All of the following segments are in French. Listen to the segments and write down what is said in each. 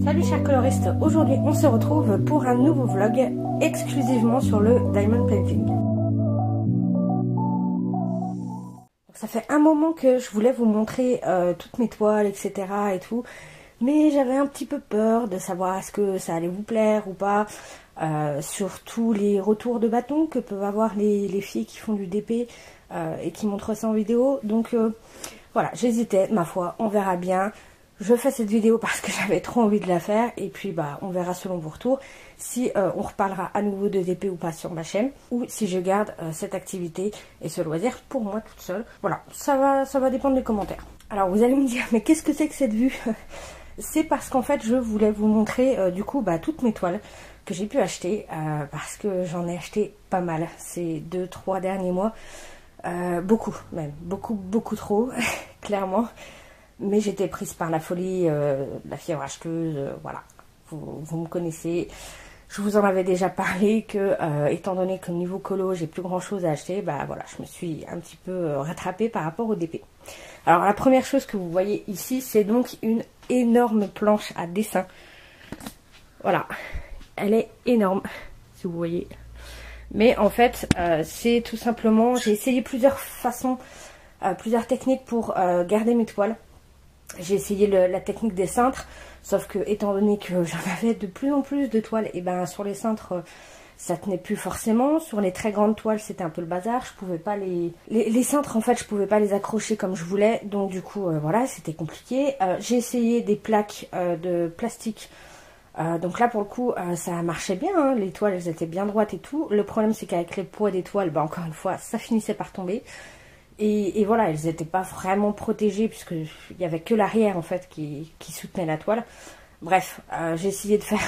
Salut chers coloristes, aujourd'hui on se retrouve pour un nouveau vlog exclusivement sur le diamond painting. Ça fait un moment que je voulais vous montrer toutes mes toiles, etc. et tout, mais j'avais un petit peu peur de savoir est-ce que ça allait vous plaire ou pas, surtout les retours de bâton que peuvent avoir les filles qui font du DP et qui montrent ça en vidéo. Donc voilà, j'hésitais, ma foi, on verra bien. Je fais cette vidéo parce que j'avais trop envie de la faire et puis bah on verra selon vos retours si on reparlera à nouveau de DP ou pas sur ma chaîne, ou si je garde cette activité et ce loisir pour moi toute seule. Voilà, ça va dépendre des commentaires. Alors vous allez me dire mais qu'est-ce que c'est que cette vue? C'est parce qu'en fait je voulais vous montrer du coup bah, toutes mes toiles que j'ai pu acheter parce que j'en ai acheté pas mal ces 2-3 derniers mois, beaucoup même, beaucoup trop clairement. Mais j'étais prise par la folie, la fièvre acheteuse, voilà. Vous me connaissez. Je vous en avais déjà parlé que, étant donné que niveau colo, j'ai plus grand chose à acheter, bah voilà, je me suis un petit peu rattrapée par rapport au DP. Alors la première chose que vous voyez ici, c'est donc une énorme planche à dessin. Voilà, elle est énorme, si vous voyez. Mais en fait, c'est tout simplement, j'ai essayé plusieurs façons, plusieurs techniques pour garder mes toiles. J'ai essayé la technique des cintres, sauf que étant donné que j'en avais de plus en plus de toiles, et ben sur les cintres ça tenait plus forcément. Sur les très grandes toiles c'était un peu le bazar, je pouvais pas les cintres en fait je pouvais pas les accrocher comme je voulais, donc du coup voilà c'était compliqué. J'ai essayé des plaques de plastique, donc là pour le coup ça marchait bien, hein. Les toiles elles étaient bien droites et tout. Le problème c'est qu'avec les poids des toiles, bah, encore une fois ça finissait par tomber. Et voilà, elles n'étaient pas vraiment protégées puisqu'il n'y avait que l'arrière en fait qui soutenait la toile. Bref, j'ai essayé de faire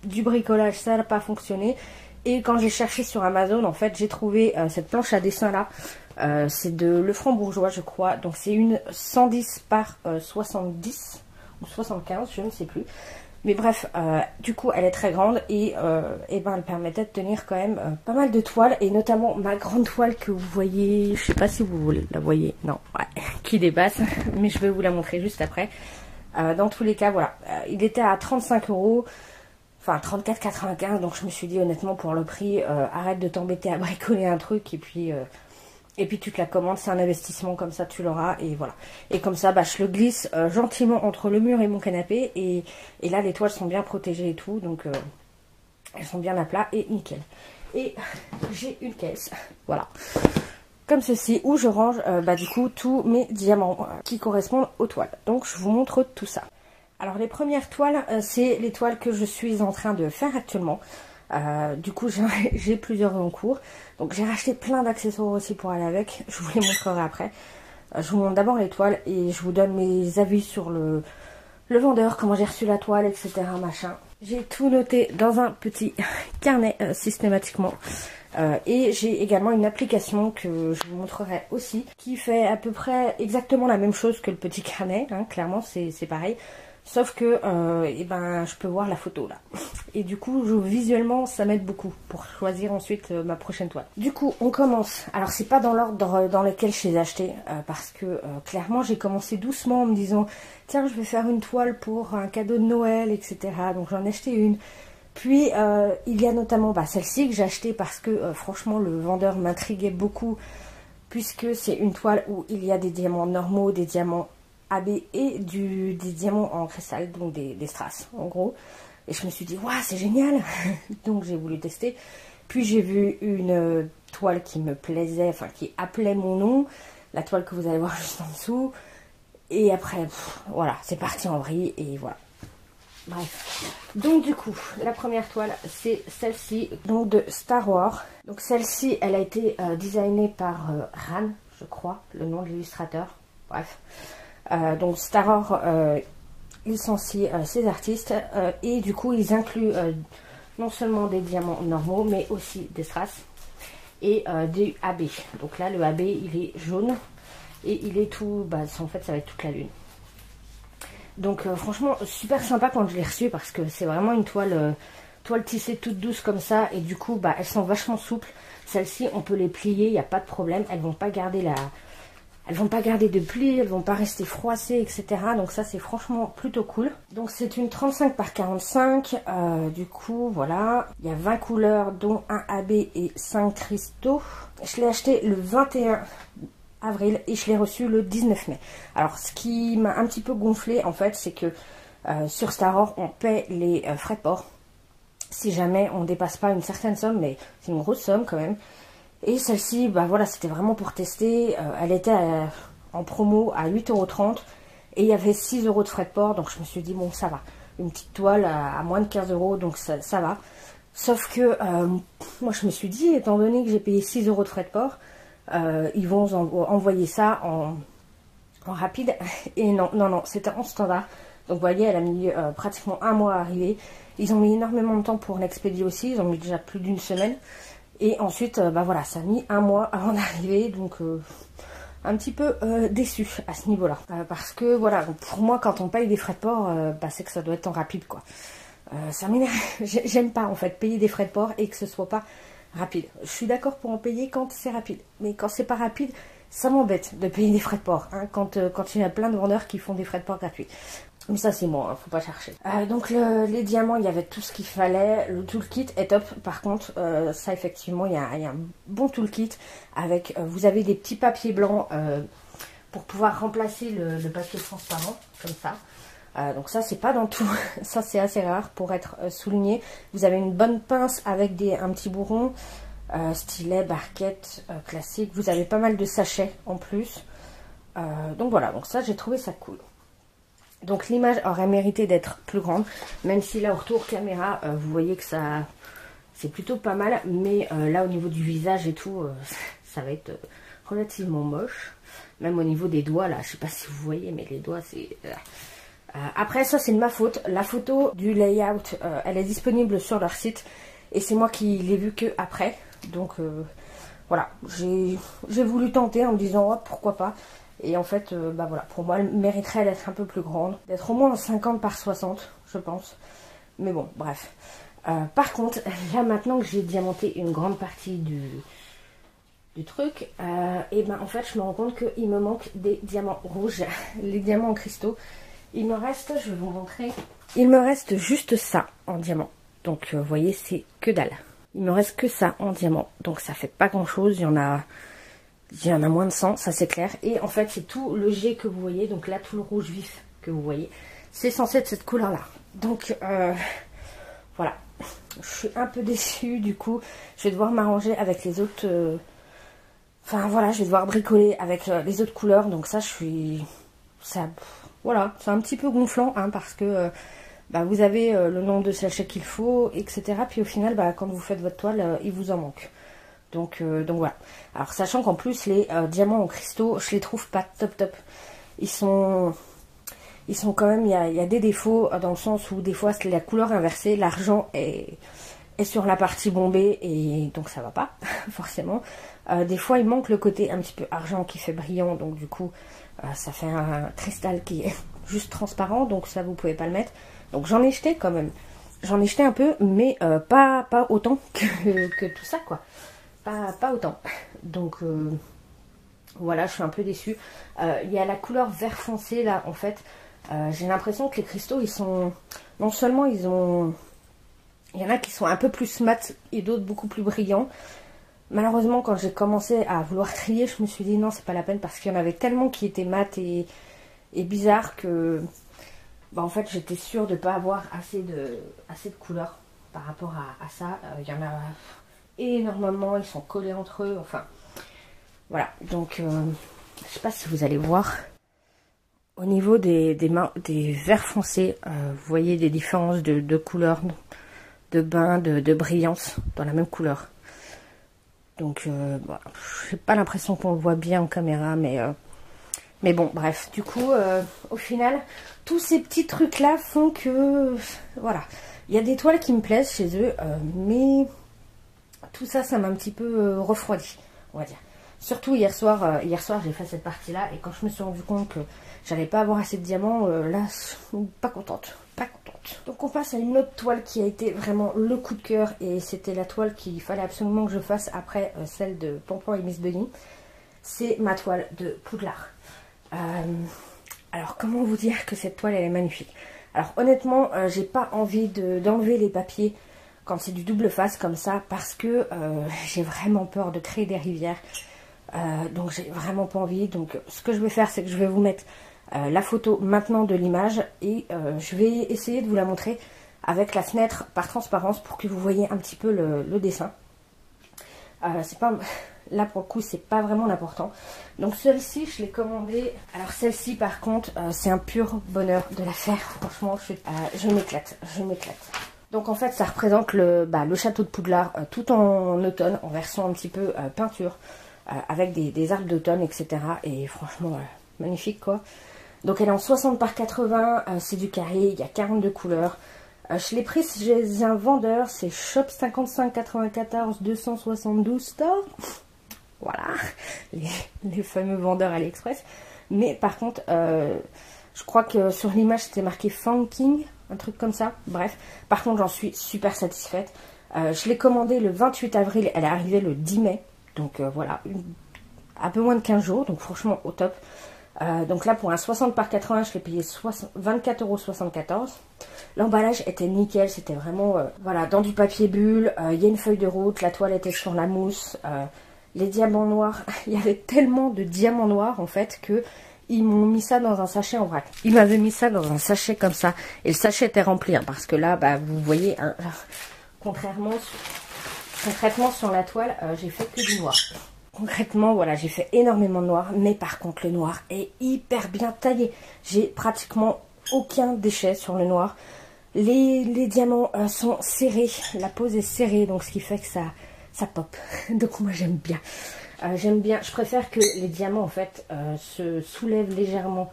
du bricolage, ça n'a pas fonctionné. Et quand j'ai cherché sur Amazon, en fait, j'ai trouvé cette planche à dessin là. C'est de Lefranc-Bourgeois, je crois. Donc c'est une 110 par 70 ou 75, je ne sais plus. Mais bref, du coup, elle est très grande et ben, elle permettait de tenir quand même pas mal de toiles. Et notamment ma grande toile que vous voyez, je sais pas si vous la voyez, non, ouais, qui dépasse. Mais je vais vous la montrer juste après. Dans tous les cas, voilà, il était à 35 €, enfin 34,95 €. Donc je me suis dit honnêtement pour le prix, arrête de t'embêter à bricoler un truc et puis tu te la commandes, c'est un investissement, comme ça tu l'auras et voilà. Et comme ça bah, je le glisse gentiment entre le mur et mon canapé et là les toiles sont bien protégées et tout, donc elles sont bien à plat et nickel. Et j'ai une caisse, voilà, comme ceci, où je range bah, du coup tous mes diamants qui correspondent aux toiles. Donc je vous montre tout ça. Alors les premières toiles, c'est les toiles que je suis en train de faire actuellement. Du coup j'ai plusieurs en cours, donc j'ai racheté plein d'accessoires aussi pour aller avec, je vous les montrerai après. Je vous montre d'abord les toiles et je vous donne mes avis sur le vendeur, comment j'ai reçu la toile, etc. machin. J'ai tout noté dans un petit carnet systématiquement, et j'ai également une application que je vous montrerai aussi qui fait à peu près exactement la même chose que le petit carnet, hein, clairement c'est pareil. Sauf que et ben, je peux voir la photo là. Et du coup, visuellement, ça m'aide beaucoup pour choisir ensuite ma prochaine toile. Du coup, on commence. Alors, c'est pas dans l'ordre dans lequel je les ai achetés. Parce que clairement, j'ai commencé doucement en me disant tiens, je vais faire une toile pour un cadeau de Noël, etc. Donc, j'en ai acheté une. Puis, il y a notamment bah, celle-ci que j'ai achetée parce que franchement, le vendeur m'intriguait beaucoup. Puisque c'est une toile où il y a des diamants normaux, des diamants AB et des diamants en cristal, donc des strass en gros. Et je me suis dit waouh c'est génial. Donc j'ai voulu tester. Puis j'ai vu une toile qui me plaisait, enfin qui appelait mon nom, la toile que vous allez voir juste en dessous. Et après voilà, c'est parti en vrille et voilà. Bref, donc du coup la première toile c'est celle-ci, donc de Star Wars. Donc celle-ci elle a été designée par Ran, je crois, le nom de l'illustrateur. Bref. Donc Star Wars licencie ces artistes et du coup ils incluent non seulement des diamants normaux mais aussi des strass et des AB. Donc là le AB il est jaune et il est tout, bah, en fait ça va être toute la lune. Donc franchement super sympa quand je l'ai reçu parce que c'est vraiment une toile tissée toute douce comme ça et du coup bah, elles sont vachement souples. Celles-ci on peut les plier, il n'y a pas de problème, elles vont pas garder elles vont pas garder de plis, elles vont pas rester froissées, etc. Donc ça c'est franchement plutôt cool. Donc c'est une 35 par 45, du coup voilà, il y a 20 couleurs dont un AB et 5 cristaux. Je l'ai acheté le 21 avril et je l'ai reçu le 19 mai. Alors ce qui m'a un petit peu gonflé en fait, c'est que sur Staror on paie les frais de port si jamais on dépasse pas une certaine somme, mais c'est une grosse somme quand même. Et celle-ci, bah voilà, c'était vraiment pour tester. Elle était en promo à 8,30 € et il y avait 6 € de frais de port, donc je me suis dit bon ça va. Une petite toile à moins de 15 €, donc ça va. Sauf que moi je me suis dit, étant donné que j'ai payé 6 € de frais de port, ils vont envoyer ça en rapide. Et non, c'était en standard. Donc vous voyez, elle a mis pratiquement un mois à arriver. Ils ont mis énormément de temps pour l'expédier aussi, ils ont mis déjà plus d'une semaine. Et ensuite, bah voilà, ça a mis un mois avant d'arriver, donc un petit peu déçu à ce niveau-là. Parce que voilà, pour moi, quand on paye des frais de port, bah, c'est que ça doit être en rapide, quoi. Ça m'énerve, j'aime pas en fait payer des frais de port et que ce soit pas rapide. Je suis d'accord pour en payer quand c'est rapide, mais quand c'est pas rapide, ça m'embête de payer des frais de port, hein, quand il y a plein de vendeurs qui font des frais de port gratuits. Mais ça c'est moi, hein, faut pas chercher. Donc les diamants, il y avait tout ce qu'il fallait. Le toolkit est top. Par contre, ça effectivement, il y a un bon toolkit avec. Vous avez des petits papiers blancs pour pouvoir remplacer le papier transparent, comme ça. Donc ça c'est pas dans tout. Ça c'est assez rare pour être souligné. Vous avez une bonne pince avec un petit bourron, stylet, barquette classique. Vous avez pas mal de sachets en plus. Donc voilà, donc ça j'ai trouvé ça cool. Donc l'image aurait mérité d'être plus grande, même si là au retour caméra, vous voyez que ça c'est plutôt pas mal, mais là au niveau du visage et tout, ça va être relativement moche. Même au niveau des doigts là, je sais pas si vous voyez, mais les doigts c'est... Après ça c'est de ma faute, la photo du layout, elle est disponible sur leur site, et c'est moi qui l'ai vue que après, donc voilà, j'ai voulu tenter en me disant oh, pourquoi pas. Et en fait, bah voilà, pour moi, elle mériterait d'être un peu plus grande. D'être au moins 50 par 60, je pense. Mais bon, bref. Par contre, là maintenant que j'ai diamanté une grande partie du truc, et ben en fait, je me rends compte qu'il me manque des diamants rouges. Les diamants en cristaux. Il me reste, je vais vous montrer. Il me reste juste ça en diamant. Donc, vous voyez, c'est que dalle. Il me reste que ça en diamant. Donc, ça fait pas grand chose. Il y en a moins de 100, ça c'est clair. Et en fait, c'est tout le jet que vous voyez. Donc là, tout le rouge vif que vous voyez, c'est censé être cette couleur-là. Donc, voilà. Je suis un peu déçue, du coup. Je vais devoir m'arranger avec les autres... Enfin, voilà, je vais devoir bricoler avec les autres couleurs. Donc ça, voilà, c'est un petit peu gonflant, hein, parce que... bah, vous avez le nombre de sachets qu'il faut, etc. Puis au final, bah, quand vous faites votre toile, il vous en manque. Donc voilà. Alors sachant qu'en plus les diamants en cristaux, je les trouve pas top. Ils sont quand même, il y a des défauts dans le sens où des fois c'est la couleur inversée, l'argent est sur la partie bombée et donc ça va pas forcément. Des fois il manque le côté un petit peu argent qui fait brillant, donc du coup ça fait un cristal qui est juste transparent, donc ça vous pouvez pas le mettre. Donc j'en ai jeté quand même. J'en ai jeté un peu, mais pas autant que tout ça quoi. Pas autant. Donc voilà, je suis un peu déçue. Il y a la couleur vert foncé là en fait. J'ai l'impression que les cristaux ils sont... Non seulement ils ont... Il y en a qui sont un peu plus mat et d'autres beaucoup plus brillants. Malheureusement quand j'ai commencé à vouloir trier, je me suis dit non c'est pas la peine parce qu'il y en avait tellement qui étaient mat et bizarres que... Bah, en fait j'étais sûre de ne pas avoir assez de couleurs par rapport à ça. Il y en a... énormément, ils sont collés entre eux, enfin voilà. Donc je sais pas si vous allez voir au niveau des verts foncés, vous voyez des différences de couleurs, de bain, de brillance dans la même couleur. Donc bon, j'ai pas l'impression qu'on le voit bien en caméra, mais bon bref, du coup au final tous ces petits trucs là font que voilà, il y a des toiles qui me plaisent chez eux, mais tout ça, ça m'a un petit peu refroidi, on va dire. Surtout hier soir j'ai fait cette partie-là et quand je me suis rendu compte que j'allais pas avoir assez de diamants, là, pas contente. Donc on passe à une autre toile qui a été vraiment le coup de cœur et c'était la toile qu'il fallait absolument que je fasse après celle de Pampan et Miss Bunny. c'est ma toile de Poudlard. Alors comment vous dire que cette toile elle est magnifique. Alors honnêtement j'ai pas envie d'enlever les papiers quand c'est du double face comme ça, parce que j'ai vraiment peur de créer des rivières. Donc j'ai vraiment pas envie. Donc ce que je vais faire, c'est que je vais vous mettre la photo maintenant de l'image, et je vais essayer de vous la montrer avec la fenêtre par transparence pour que vous voyez un petit peu le dessin. C'est pas... Là pour le coup c'est pas vraiment l'important. Donc celle-ci je l'ai commandée. Alors celle-ci par contre c'est un pur bonheur de la faire. Franchement je m'éclate, je m'éclate. Donc en fait ça représente le château de Poudlard tout en automne, en version un petit peu peinture, avec des arbres d'automne, etc. Et franchement magnifique quoi. Donc elle est en 60 par 80, c'est du carré, il y a 42 couleurs. Je l'ai pris chez un vendeur, c'est Shop 55 94 272 Store. Voilà, les fameux vendeurs AliExpress. Mais par contre, je crois que sur l'image c'était marqué Funking, un truc comme ça. Bref, par contre j'en suis super satisfaite. Je l'ai commandé le 28 avril, elle est arrivée le 10 mai. Donc voilà, un peu moins de 15 jours, donc franchement au top. Donc là pour un 60 par 80 je l'ai payé 24,74 €. L'emballage était nickel, c'était vraiment voilà, dans du papier bulle, il y a une feuille de route, la toile était sur la mousse, les diamants noirs, il y avait tellement de diamants noirs en fait que ils m'ont mis ça dans un sachet en vrac. Ils m'avaient mis ça dans un sachet comme ça, et le sachet était rempli hein, parce que là vous voyez hein, concrètement sur la toile j'ai fait que du noir. Concrètement, voilà, j'ai fait énormément de noir, mais par contre, le noir est hyper bien taillé. J'ai pratiquement aucun déchet sur le noir. Les diamants sont serrés, la pose est serrée, donc ce qui fait que ça pop. Donc moi, j'aime bien. Je préfère que les diamants, en fait, se soulèvent légèrement,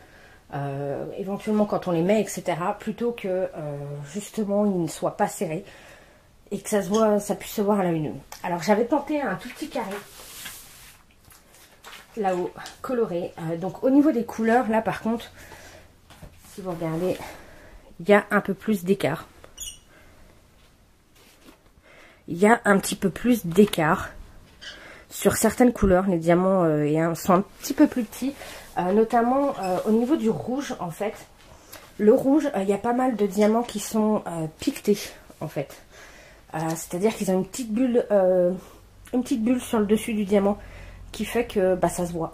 éventuellement quand on les met, etc., plutôt que, justement, ils ne soient pas serrés et que ça puisse se voir à l'œil nu. Alors, j'avais tenté un tout petit carré là-haut, coloré. Donc au niveau des couleurs, là par contre, si vous regardez, il y a un peu plus d'écart. Il y a un petit peu plus d'écart sur certaines couleurs. Les diamants sont un petit peu plus petits, notamment au niveau du rouge en fait. Le rouge, il y a pas mal de diamants qui sont piquetés en fait. C'est-à-dire qu'ils ont une petite bulle sur le dessus du diamant, qui fait que ça se voit.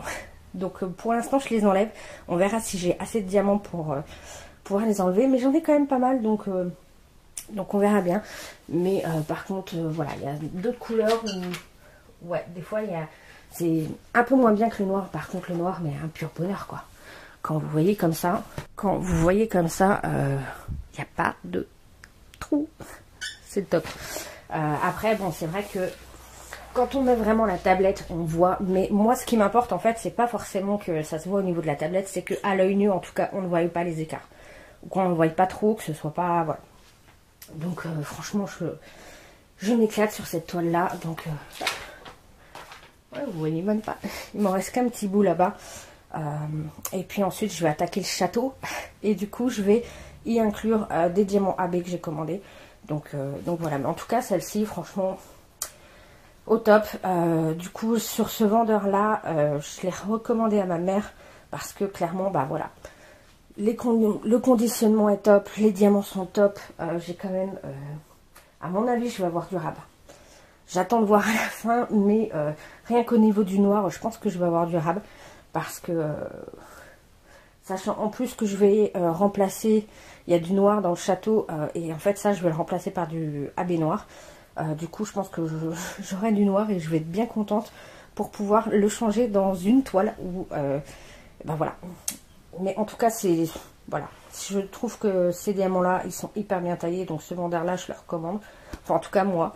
Donc pour l'instant je les enlève. On verra si j'ai assez de diamants pour pouvoir les enlever. Mais j'en ai quand même pas mal, donc on verra bien. Mais par contre voilà, il y a d'autres couleurs où ouais, des fois c'est un peu moins bien que le noir. Par contre le noir, mais un pur bonheur quoi. Quand vous voyez comme ça, il n'y a pas de trou. C'est le top. Après bon, c'est vrai que quand on met vraiment la tablette, on voit. Mais moi, ce qui m'importe, en fait, c'est pas forcément que ça se voit au niveau de la tablette. C'est qu'à l'œil nu, en tout cas, on ne voit pas les écarts. Ou qu'on ne voit pas trop, que ce soit pas... Voilà. Donc, franchement, je m'éclate sur cette toile-là. Donc, ouais, vous voyez même pas. Il m'en reste qu'un petit bout là-bas. Et puis ensuite, je vais attaquer le château. Et du coup, je vais y inclure des diamants AB que j'ai commandés. Donc voilà. Mais en tout cas, celle-ci, franchement... au top. Du coup sur ce vendeur là je l'ai recommandé à ma mère parce que clairement voilà, le conditionnement est top, les diamants sont top. J'ai quand même à mon avis je vais avoir du rabat. J'attends de voir à la fin, mais rien qu'au niveau du noir je pense que je vais avoir du rabat parce que sachant en plus que je vais remplacer, il y a du noir dans le château et en fait ça je vais le remplacer par du AB noir. Du coup je pense que j'aurai du noir et je vais être bien contente pour pouvoir le changer dans une toile où voilà. Mais en tout cas c'est voilà, je trouve que ces diamants là ils sont hyper bien taillés, donc ce vendeur là je le recommande, enfin en tout cas moi.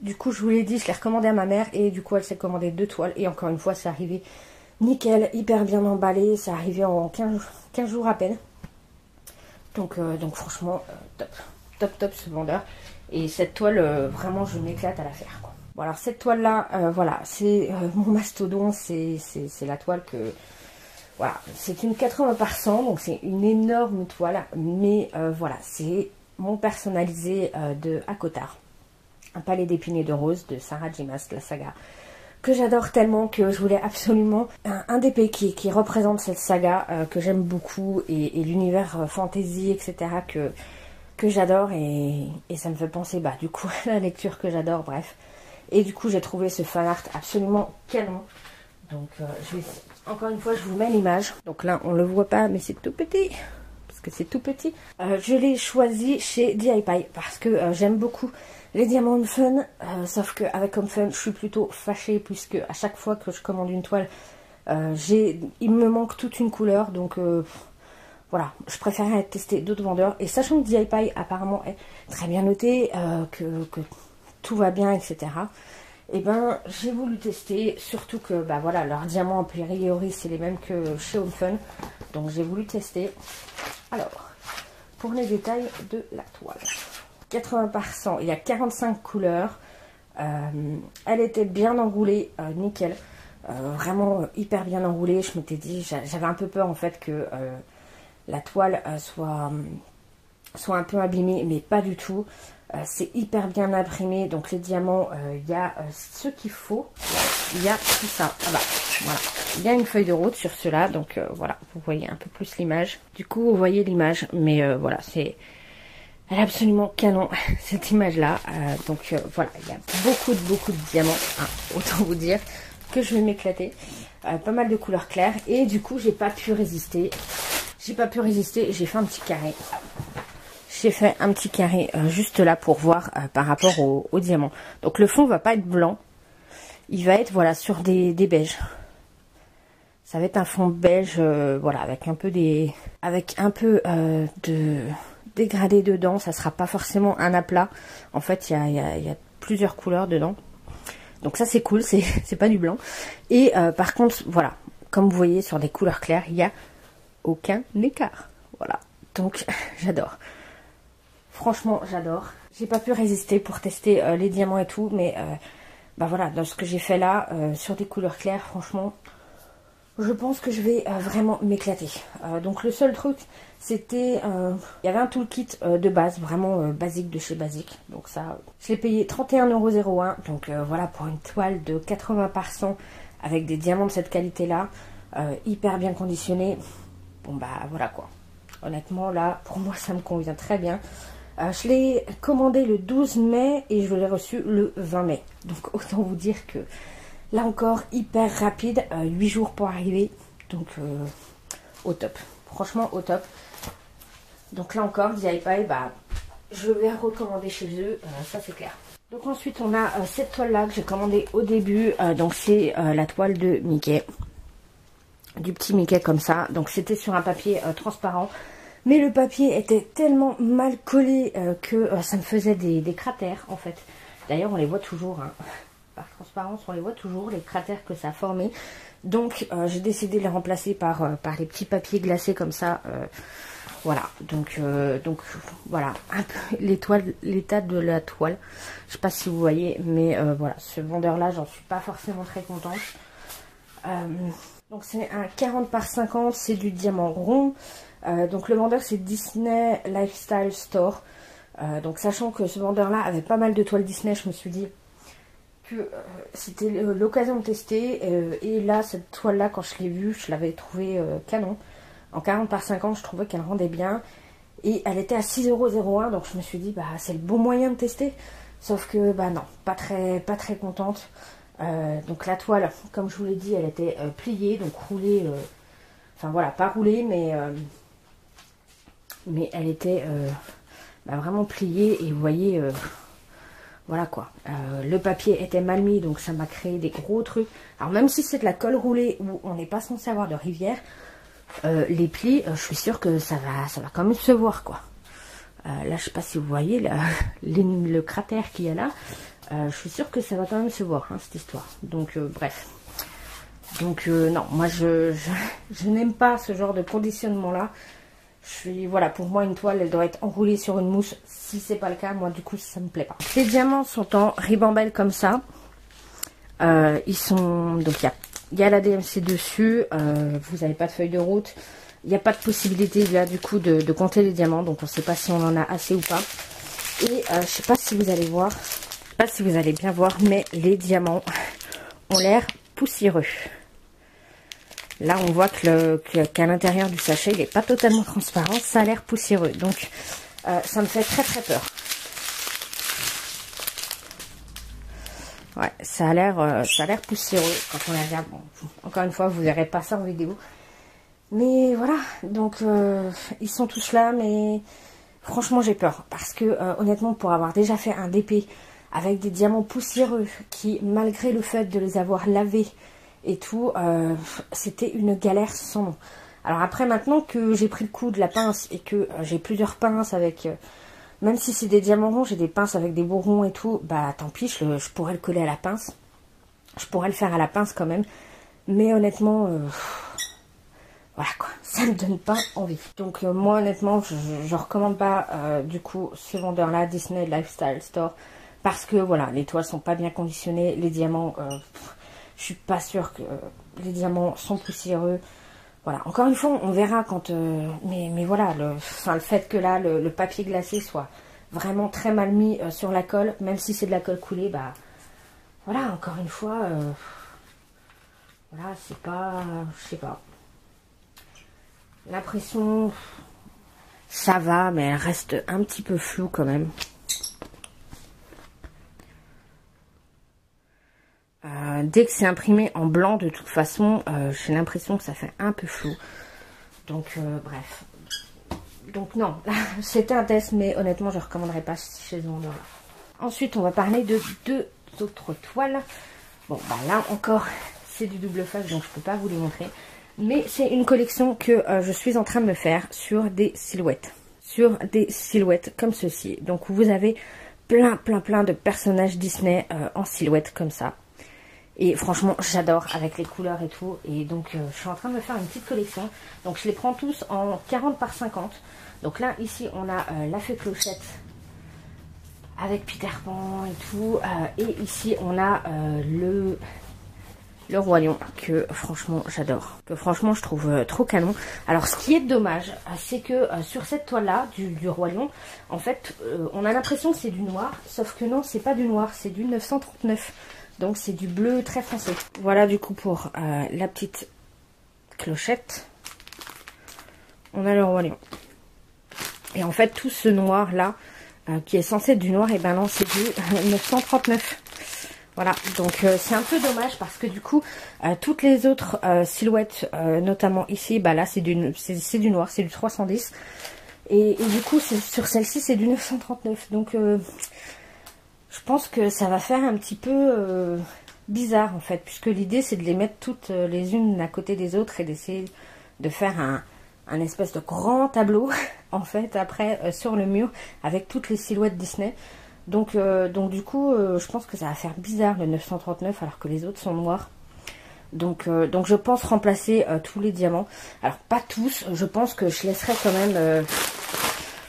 Du coup je vous l'ai dit, je l'ai recommandé à ma mère et du coup elle s'est commandé 2 toiles et encore une fois c'est arrivé nickel, hyper bien emballé, c'est arrivé en 15 jours à peine. Donc franchement top ce vendeur. Et cette toile, vraiment, je m'éclate à la faire, quoi. Bon, alors cette toile-là, voilà, c'est mon mastodon, c'est la toile que... Voilà, c'est une 80 par 100, donc c'est une énorme toile. Mais voilà, c'est mon personnalisé de Akottar. Un palais d'épines et de roses de Sarah J. Maas, la saga. que j'adore tellement que je voulais absolument un d'épée qui représente cette saga que j'aime beaucoup et l'univers fantasy, etc. que j'adore et ça me fait penser bah du coup à la lecture que j'adore, bref. Et du coup j'ai trouvé ce fan art absolument canon. Donc encore une fois je vous mets l'image. Donc là on le voit pas mais c'est tout petit. Parce que c'est tout petit. Je l'ai choisi chez DIY parce que j'aime beaucoup les diamants Home Fun. Sauf qu'avec Home Fun je suis plutôt fâchée puisque à chaque fois que je commande une toile il me manque toute une couleur. Donc voilà, je préférais tester d'autres vendeurs. Et sachant que DIY apparemment est très bien noté, que tout va bien, etc. Et ben j'ai voulu tester, surtout que bah voilà, leurs diamants a priori c'est les mêmes que chez Home Fun. Donc j'ai voulu tester. Alors, pour les détails de la toile. 80 par 100, il y a 45 couleurs. Elle était bien enroulée, nickel. Vraiment hyper bien enroulée. Je m'étais dit, j'avais un peu peur en fait que la toile soit un peu abîmée, mais pas du tout. C'est hyper bien imprimé, donc les diamants, il y a ce qu'il faut. Il y a tout ça. Ah bah, voilà. Il y a une feuille de route sur cela, donc voilà, vous voyez un peu plus l'image. Du coup, vous voyez l'image, mais voilà, elle est absolument canon, cette image-là. Donc voilà, il y a beaucoup de diamants, hein, autant vous dire que je vais m'éclater. Pas mal de couleurs claires, et du coup, j'ai pas pu résister. J'ai fait un petit carré. J'ai fait un petit carré juste là pour voir par rapport au diamant. Donc le fond va pas être blanc. Il va être voilà sur des beiges. Ça va être un fond beige voilà avec un peu de dégradé dedans. Ça sera pas forcément un aplat. En fait il y a plusieurs couleurs dedans. Donc ça c'est cool, c'est pas du blanc. Et par contre voilà, comme vous voyez sur des couleurs claires, il y a aucun écart. Voilà. Donc j'adore. Franchement, j'adore. J'ai pas pu résister pour tester les diamants et tout, mais bah voilà, dans ce que j'ai fait là, sur des couleurs claires, franchement, je pense que je vais vraiment m'éclater. Donc le seul truc, c'était, il y avait un toolkit de base, vraiment basique de chez Basique. Donc ça, je l'ai payé 31,01 €. Donc voilà, pour une toile de 80 par 100 avec des diamants de cette qualité-là, hyper bien conditionnés. Bon bah voilà quoi. Honnêtement là, pour moi ça me convient très bien. Je l'ai commandé le 12 mai et je l'ai reçu le 20 mai. Donc autant vous dire que là encore hyper rapide, 8 jours pour arriver. Donc au top. Franchement au top. Donc là encore, DIY, bah, je vais recommander chez eux, ça c'est clair. Donc ensuite on a cette toile là que j'ai commandée au début. Donc c'est la toile de Mickey. Du petit Mickey comme ça. Donc c'était sur un papier transparent. Mais le papier était tellement mal collé que ça me faisait des cratères en fait. D'ailleurs on les voit toujours, hein. Par transparence on les voit toujours, les cratères que ça a formé. Donc j'ai décidé de les remplacer par les petits papiers glacés comme ça. Voilà, donc voilà, un peu l'état de la toile. Je sais pas si vous voyez, mais voilà, ce vendeur là j'en suis pas forcément très contente. Donc c'est un 40 par 50, c'est du diamant rond. Donc le vendeur c'est Disney Lifestyle Store. Donc sachant que ce vendeur là avait pas mal de toiles Disney, je me suis dit que c'était l'occasion de tester. Et là cette toile là, quand je l'ai vue, je l'avais trouvée canon. En 40 par 50 je trouvais qu'elle rendait bien. Et elle était à 6,01 €, donc je me suis dit bah c'est le bon moyen de tester. Sauf que bah non, pas très contente. Donc la toile, comme je vous l'ai dit, elle était pliée, donc roulée. Enfin voilà, pas roulée, mais elle était vraiment pliée. Et vous voyez, voilà quoi. Le papier était mal mis, donc ça m'a créé des gros trucs. Alors même si c'est de la colle roulée où on n'est pas censé avoir de rivière, les plis, je suis sûre que ça va quand même se voir quoi. Là, je sais pas si vous voyez le cratère qu'il y a là. Je suis sûre que ça va quand même se voir, hein, cette histoire. Donc bref. Donc non, moi je n'aime pas ce genre de conditionnement là. Voilà, pour moi une toile elle doit être enroulée sur une mousse. Si c'est pas le cas, moi du coup ça me plaît pas. Les diamants sont en ribambelle comme ça. Ils sont, donc il y a la DMC dessus. Vous n'avez pas de feuille de route. Il n'y a pas de possibilité là du coup de compter les diamants. Donc on ne sait pas si on en a assez ou pas. Et je sais pas si vous allez voir. Je sais pas si vous allez bien voir, mais les diamants ont l'air poussiéreux. Là, on voit qu'à l'intérieur du sachet, il n'est pas totalement transparent. Ça a l'air poussiéreux. Donc, ça me fait très très peur. Ouais, ça a l'air poussiéreux quand on les regarde. Bon, encore une fois, vous verrez pas ça en vidéo. Mais voilà, donc ils sont tous là, mais franchement j'ai peur. Parce que honnêtement, pour avoir déjà fait un DP avec des diamants poussiéreux qui, malgré le fait de les avoir lavés et tout, c'était une galère sans nom. Alors après, maintenant que j'ai pris le coup de la pince et que j'ai plusieurs pinces avec... même si c'est des diamants ronds, j'ai des pinces avec des bourrons et tout, bah tant pis, je pourrais le coller à la pince. Je pourrais le faire à la pince quand même. Mais honnêtement... voilà quoi, ça me donne pas envie. Donc moi honnêtement, je recommande pas du coup ce vendeur-là, Disney Lifestyle Store, parce que voilà, les toiles sont pas bien conditionnées, les diamants, je suis pas sûre que les diamants sont poussiéreux. Voilà, encore une fois, on verra quand... mais voilà, le fait que là, le papier glacé soit vraiment très mal mis sur la colle, même si c'est de la colle coulée, bah voilà, encore une fois, voilà, c'est pas... je sais pas. L'impression, ça va, mais elle reste un petit peu floue quand même. Dès que c'est imprimé en blanc, de toute façon, j'ai l'impression que ça fait un peu flou. Donc, bref. Donc non, c'était un test, mais honnêtement, je ne recommanderais pas chez ce vendeur-là. Ensuite, on va parler de deux autres toiles. Bon, bah là encore, c'est du double face, donc je ne peux pas vous les montrer. Mais c'est une collection que je suis en train de me faire sur des silhouettes. Sur des silhouettes comme ceci. Donc vous avez plein de personnages Disney en silhouette comme ça. Et franchement, j'adore avec les couleurs et tout. Et donc je suis en train de me faire une petite collection. Donc je les prends tous en 40 par 50. Donc là, ici, on a la fée Clochette avec Peter Pan et tout. Et ici, on a le Roi Lion, que franchement j'adore, que franchement je trouve trop canon. Alors ce qui est dommage, c'est que sur cette toile là du Roi Lion, en fait on a l'impression que c'est du noir, sauf que non, c'est pas du noir, c'est du 939, donc c'est du bleu très foncé. Voilà du coup pour la petite clochette. On a le Roi Lion, et en fait tout ce noir là qui est censé être du noir, et ben non, c'est du 939. Voilà, donc c'est un peu dommage parce que du coup, toutes les autres silhouettes, notamment ici, bah là c'est du noir, c'est du 310. Et du coup, sur celle-ci, c'est du 939. Donc je pense que ça va faire un petit peu bizarre en fait, puisque l'idée c'est de les mettre toutes les unes à côté des autres et d'essayer de faire un espèce de grand tableau, en fait, après sur le mur, avec toutes les silhouettes Disney. Donc du coup, je pense que ça va faire bizarre le 939 alors que les autres sont noirs. Donc je pense remplacer tous les diamants. Alors pas tous, je pense que je laisserai quand même...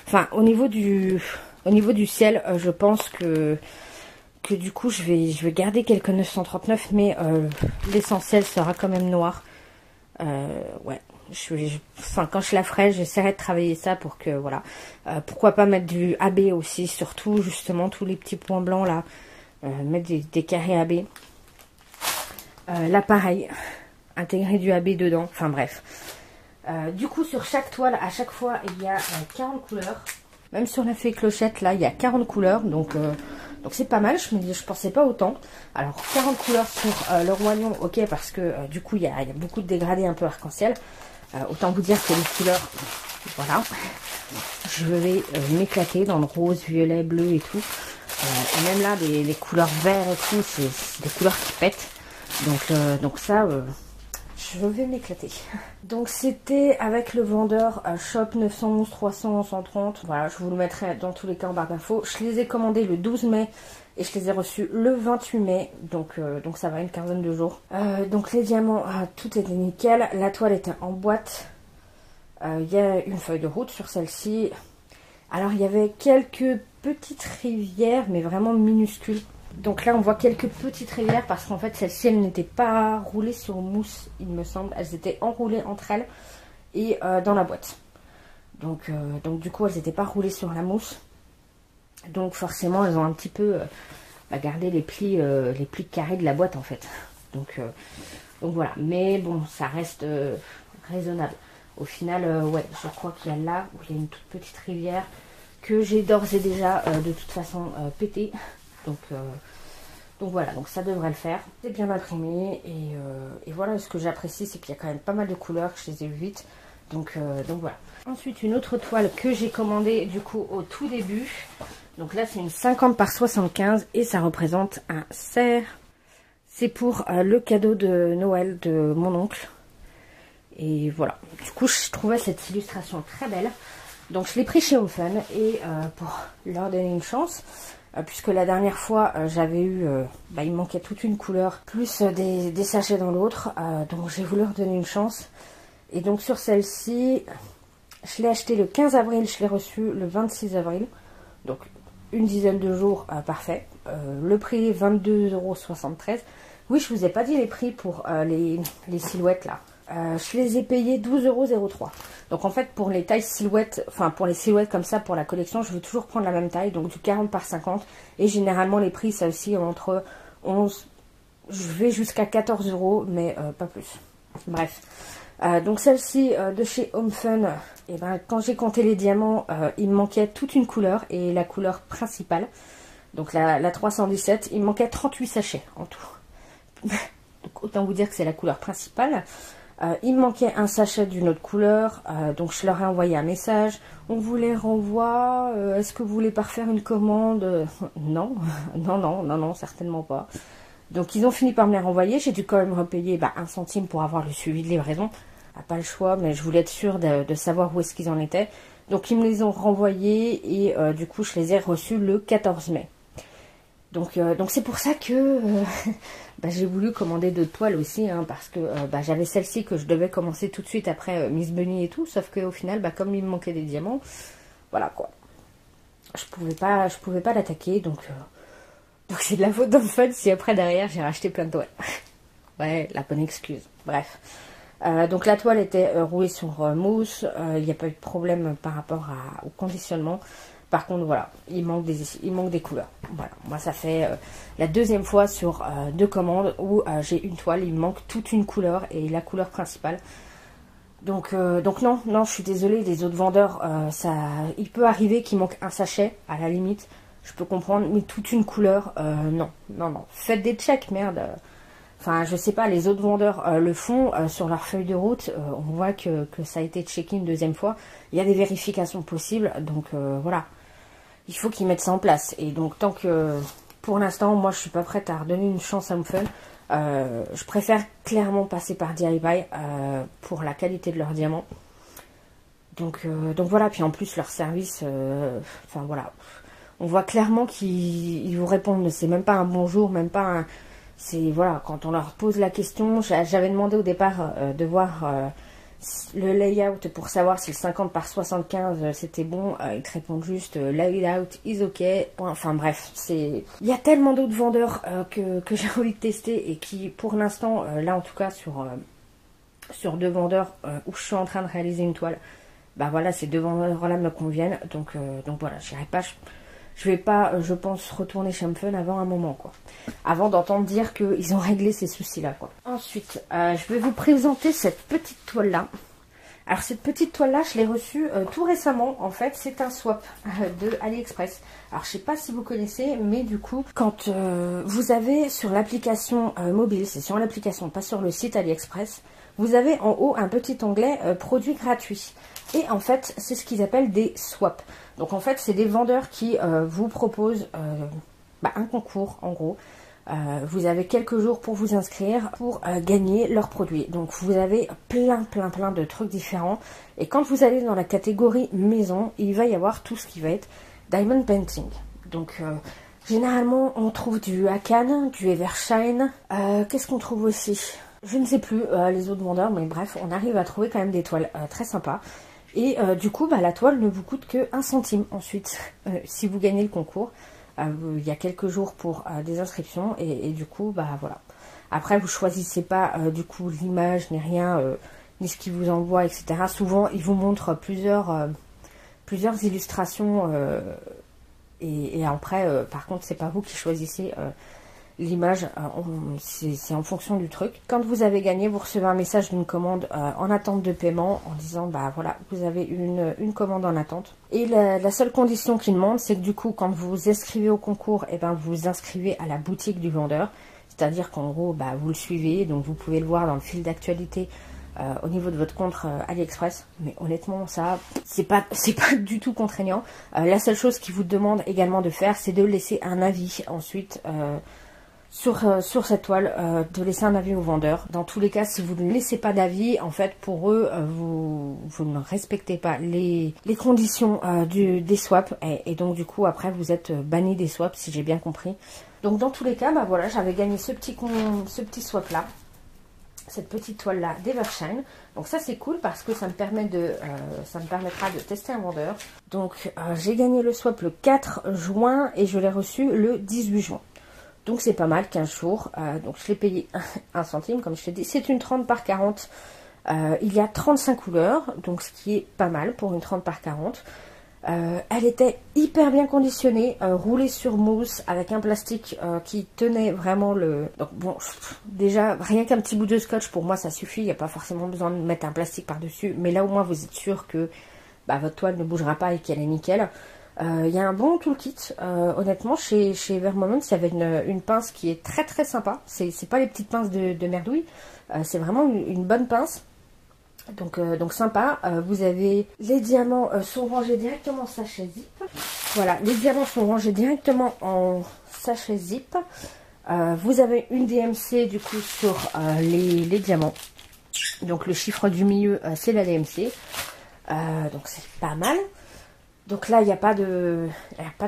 Enfin, au niveau du ciel, je pense que du coup je vais garder quelques 939, mais l'essentiel sera quand même noir. Ouais. Enfin, quand je la ferai, j'essaierai de travailler ça pour que, voilà. Pourquoi pas mettre du AB aussi, surtout, justement, tous les petits points blancs, là. Mettre des carrés AB. Là, pareil. Intégrer du AB dedans. Enfin, bref. Du coup, sur chaque toile, à chaque fois, il y a 40 couleurs. Même sur la fée Clochette, là, il y a 40 couleurs. Donc c'est pas mal. Je pensais pas autant. Alors, 40 couleurs sur le Roi Lion, ok, parce que, du coup, il y a beaucoup de dégradés un peu arc-en-ciel. Autant vous dire que les couleurs, voilà, je vais m'éclater dans le rose, violet, bleu et tout. Et même là, les couleurs vert et tout, c'est des couleurs qui pètent. Donc ça, je vais m'éclater. Donc c'était avec le vendeur Shop 911 300 130. Voilà, je vous le mettrai dans tous les cas en barre d'infos. Je les ai commandés le 12 mai. Et je les ai reçus le 28 mai, donc ça va, une quinzaine de jours. Donc les diamants, tout était nickel. La toile était en boîte. Il y a une feuille de route sur celle-ci. Alors il y avait quelques petites rivières, mais vraiment minuscules. Donc là on voit quelques petites rivières parce qu'en fait celles-ci, elles n'étaient pas roulées sur mousse, il me semble. Elles étaient enroulées entre elles et dans la boîte. Donc du coup elles n'étaient pas roulées sur la mousse. Donc forcément elles ont un petit peu gardé les plis carrés de la boîte en fait. Donc voilà, mais bon, ça reste raisonnable. Au final, ouais, je crois qu'il y a là où il y a une toute petite rivière que j'ai d'ores et déjà de toute façon pété. Donc voilà, donc ça devrait le faire. C'est bien imprimé et voilà, ce que j'apprécie, c'est qu'il y a quand même pas mal de couleurs, que je les ai vues vite. Donc voilà. Ensuite, une autre toile que j'ai commandée du coup au tout début. Donc là, c'est une 50 par 75 et ça représente un cerf. C'est pour le cadeau de Noël de mon oncle. Et voilà. Du coup, je trouvais cette illustration très belle. Donc je l'ai pris chez Home Fun et pour leur donner une chance, puisque la dernière fois j'avais eu, il me manquait toute une couleur, plus des sachets dans l'autre, donc j'ai voulu leur donner une chance. Et donc sur celle-ci, je l'ai acheté le 15 avril, je l'ai reçu le 26 avril, donc une dizaine de jours, parfait. Le prix 22,73 €. Oui, je vous ai pas dit les prix pour les silhouettes là. Je les ai payés 12,03 €. Donc en fait pour les tailles silhouettes, enfin pour les silhouettes comme ça pour la collection, je veux toujours prendre la même taille, donc du 40 par 50. Et généralement les prix ça aussi entre 11, je vais jusqu'à 14 €, mais pas plus. Bref. Donc celle-ci de chez Home Fun, et ben, quand j'ai compté les diamants, il me manquait toute une couleur et la couleur principale. Donc la 317, il me manquait 38 sachets en tout. Donc autant vous dire que c'est la couleur principale. Il me manquait un sachet d'une autre couleur, donc je leur ai envoyé un message. On vous les renvoie, est-ce que vous voulez pas refaire une commande? Non, non, certainement pas. Donc ils ont fini par me les renvoyer, j'ai dû quand même repayer 1 centime pour avoir le suivi de livraison. Pas le choix, mais je voulais être sûre de savoir où est-ce qu'ils en étaient. Donc ils me les ont renvoyés et du coup je les ai reçus le 14 mai. Donc c'est pour ça que j'ai voulu commander d'autres toiles aussi, hein, parce que j'avais celle-ci que je devais commencer tout de suite après Miss Bunny et tout, sauf qu'au final, comme il me manquait des diamants, voilà quoi. Je pouvais pas l'attaquer, donc c'est de la faute d'Home Fun si après derrière j'ai racheté plein de toiles. Ouais, la bonne excuse. Bref. Donc la toile était rouée sur mousse, il n'y a pas eu de problème par rapport au conditionnement. Par contre, voilà, il manque des couleurs. Voilà, moi ça fait la deuxième fois sur 2 commandes où j'ai une toile, il me manque toute une couleur et la couleur principale. Donc non, je suis désolée, les autres vendeurs, il peut arriver qu'il manque un sachet, à la limite, je peux comprendre, mais toute une couleur, non. Faites des checks, merde. Enfin, je sais pas, les autres vendeurs le font sur leur feuille de route. On voit que ça a été checké une deuxième fois. Il y a des vérifications possibles, donc voilà. Il faut qu'ils mettent ça en place. Et donc, tant que, pour l'instant, moi, je suis pas prête à redonner une chance à Home Fun. Je préfère clairement passer par DIY pour la qualité de leurs diamants. Donc voilà. Puis en plus, leur service, enfin voilà. On voit clairement qu'ils vous répondent. C'est même pas un bonjour, même pas un... C'est voilà, quand on leur pose la question, j'avais demandé au départ de voir le layout pour savoir si le 50 par 75 c'était bon. Ils te répondent juste layout is ok. Enfin bref, il y a tellement d'autres vendeurs que j'ai envie de tester et qui pour l'instant, là en tout cas sur 2 vendeurs où je suis en train de réaliser une toile, voilà, ces 2 vendeurs là me conviennent. Donc voilà, j'irai pas. Je vais pas, je pense, retourner chez Home Fun avant un moment, quoi. Avant d'entendre dire qu'ils ont réglé ces soucis-là, quoi. Ensuite, je vais vous présenter cette petite toile-là. Alors, cette petite toile-là, je l'ai reçue tout récemment. En fait, c'est un swap de AliExpress. Alors, je sais pas si vous connaissez, mais du coup, quand vous avez sur l'application mobile, c'est sur l'application, pas sur le site AliExpress, vous avez en haut un petit onglet produits gratuits. Et en fait, c'est ce qu'ils appellent des swaps. Donc en fait, c'est des vendeurs qui vous proposent un concours, en gros. Vous avez quelques jours pour vous inscrire pour gagner leurs produits. Donc vous avez plein de trucs différents. Et quand vous allez dans la catégorie maison, il va y avoir tout ce qui va être diamond painting. Donc généralement, on trouve du Hakan, du Evershine. Qu'est-ce qu'on trouve aussi? Je ne sais plus les autres vendeurs, mais bref, on arrive à trouver quand même des toiles très sympas. Et du coup, la toile ne vous coûte que 1 centime ensuite, si vous gagnez le concours. Il y a quelques jours pour des inscriptions et du coup, voilà. Après, vous choisissez pas du coup l'image, ni rien, ni ce qu'ils vous envoient, etc. Souvent, ils vous montrent plusieurs illustrations et après, par contre, c'est pas vous qui choisissez l'image, c'est en fonction du truc. Quand vous avez gagné, vous recevez un message d'une commande en attente de paiement en disant bah voilà, vous avez une commande en attente. Et la seule condition qu'il demande, c'est que du coup, quand vous vous inscrivez au concours, et ben vous vous inscrivez à la boutique du vendeur. C'est-à-dire qu'en gros, bah, vous le suivez, donc vous pouvez le voir dans le fil d'actualité au niveau de votre compte AliExpress. Mais honnêtement, ça, c'est pas du tout contraignant. La seule chose qu'il vous demande également de faire, c'est de laisser un avis ensuite sur cette toile, de laisser un avis au vendeur. Dans tous les cas, si vous ne laissez pas d'avis, en fait, pour eux, vous ne respectez pas les conditions des swaps. Et donc, du coup, après, vous êtes banni des swaps, si j'ai bien compris. Donc, dans tous les cas, bah voilà, j'avais gagné ce petit swap-là. Cette petite toile là d'Evershine. Donc ça c'est cool parce que ça me permettra de tester un vendeur. Donc j'ai gagné le swap le 4 juin et je l'ai reçu le 18 juin. Donc c'est pas mal, 15 jours. Donc je l'ai payé 1 centime comme je t'ai dit. C'est une 30 par 40. Il y a 35 couleurs, donc ce qui est pas mal pour une 30 par 40. Elle était hyper bien conditionnée, roulée sur mousse avec un plastique qui tenait vraiment le... Donc bon, déjà rien qu'un petit bout de scotch pour moi ça suffit, il n'y a pas forcément besoin de mettre un plastique par dessus, mais là au moins vous êtes sûr que bah, votre toile ne bougera pas et qu'elle est nickel. Il y a un bon toolkit, honnêtement chez Vermoments il y avait une pince qui est très très sympa, c'est pas les petites pinces de merdouille, c'est vraiment une bonne pince. Donc sympa, vous avez les diamants sont rangés directement en sachet zip. Voilà, les diamants sont rangés directement en sachet zip. Vous avez une DMC du coup sur les diamants. Donc le chiffre du milieu c'est la DMC. Donc c'est pas mal. Donc là il n'y a pas de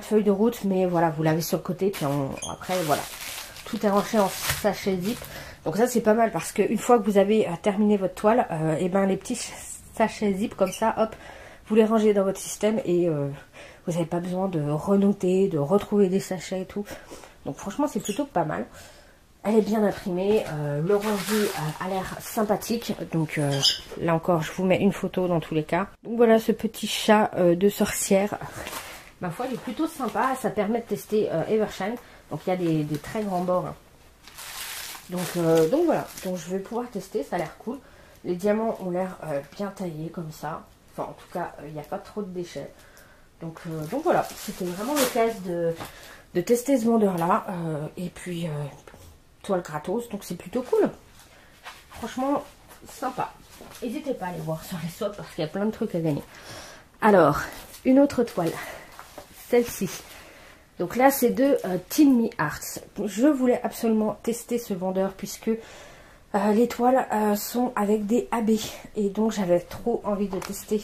feuille de route, mais voilà, vous l'avez sur le côté, puis après voilà. Tout est rangé en sachet zip. Donc ça c'est pas mal parce qu'une fois que vous avez terminé votre toile, et ben les petits sachets zip comme ça, hop, vous les rangez dans votre système et vous n'avez pas besoin de renoter, de retrouver des sachets et tout. Donc franchement c'est plutôt pas mal. Elle est bien imprimée, le rendu a l'air sympathique. Donc là encore je vous mets une photo dans tous les cas. Donc voilà ce petit chat de sorcière. Ma foi il est plutôt sympa, ça permet de tester Evershine. Donc il y a des très grands bords. Hein. Donc voilà, donc je vais pouvoir tester, ça a l'air cool. Les diamants ont l'air bien taillés comme ça. Enfin en tout cas, il n'y a pas trop de déchets. Donc voilà, c'était vraiment l'occasion de tester ce vendeur là. Et puis toile gratos, donc c'est plutôt cool. Franchement, sympa. N'hésitez pas à aller voir sur les swaps parce qu'il y a plein de trucs à gagner. Alors, une autre toile. Celle-ci. Donc là, c'est de Teen Me Arts. Je voulais absolument tester ce vendeur puisque les toiles sont avec des AB. Et donc, j'avais trop envie de tester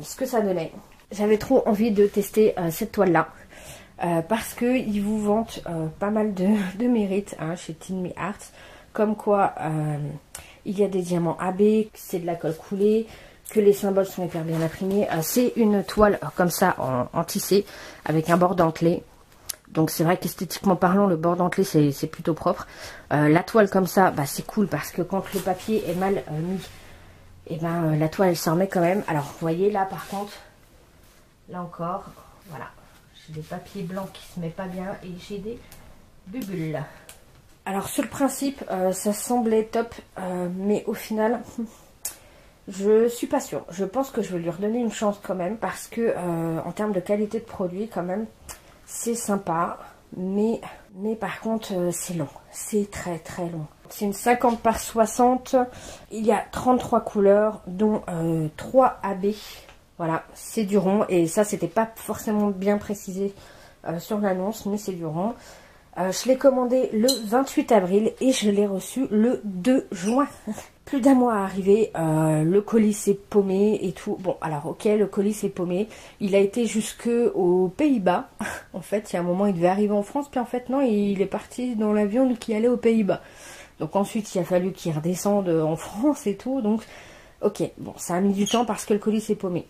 ce que ça donnait. J'avais trop envie de tester cette toile-là. Parce qu'ils vous vantent pas mal de mérite hein, chez Teen Me Arts. Comme quoi, il y a des diamants AB, c'est de la colle coulée, que les symboles sont hyper bien imprimés. C'est une toile comme ça en tissé avec un bord dentelé. Donc c'est vrai qu'esthétiquement parlant, le bord dentelé c'est plutôt propre. La toile comme ça, bah, c'est cool parce que quand le papier est mal mis, et ben la toile elle s'en remet quand même. Alors vous voyez là par contre, là encore, voilà, j'ai des papiers blancs qui se mettent pas bien et j'ai des bulles. Alors sur le principe, ça semblait top, mais au final... Je suis pas sûre. Je pense que je vais lui redonner une chance quand même parce que en termes de qualité de produit quand même c'est sympa, mais par contre c'est long, c'est très très long. C'est une 50 par 60, il y a 33 couleurs dont 3 AB. Voilà, c'est du rond et ça c'était pas forcément bien précisé sur l'annonce, mais c'est du rond. Je l'ai commandé le 28 avril et je l'ai reçu le 2 juin. Plus d'un mois à arriver, le colis s'est paumé et tout. Bon, alors ok, le colis s'est paumé. Il a été jusque aux Pays-Bas. En fait, il y a un moment, il devait arriver en France, puis en fait, non, il est parti dans l'avion qui allait aux Pays-Bas. Donc ensuite, il a fallu qu'il redescende en France et tout. Donc, ok, bon, ça a mis du temps parce que le colis s'est paumé.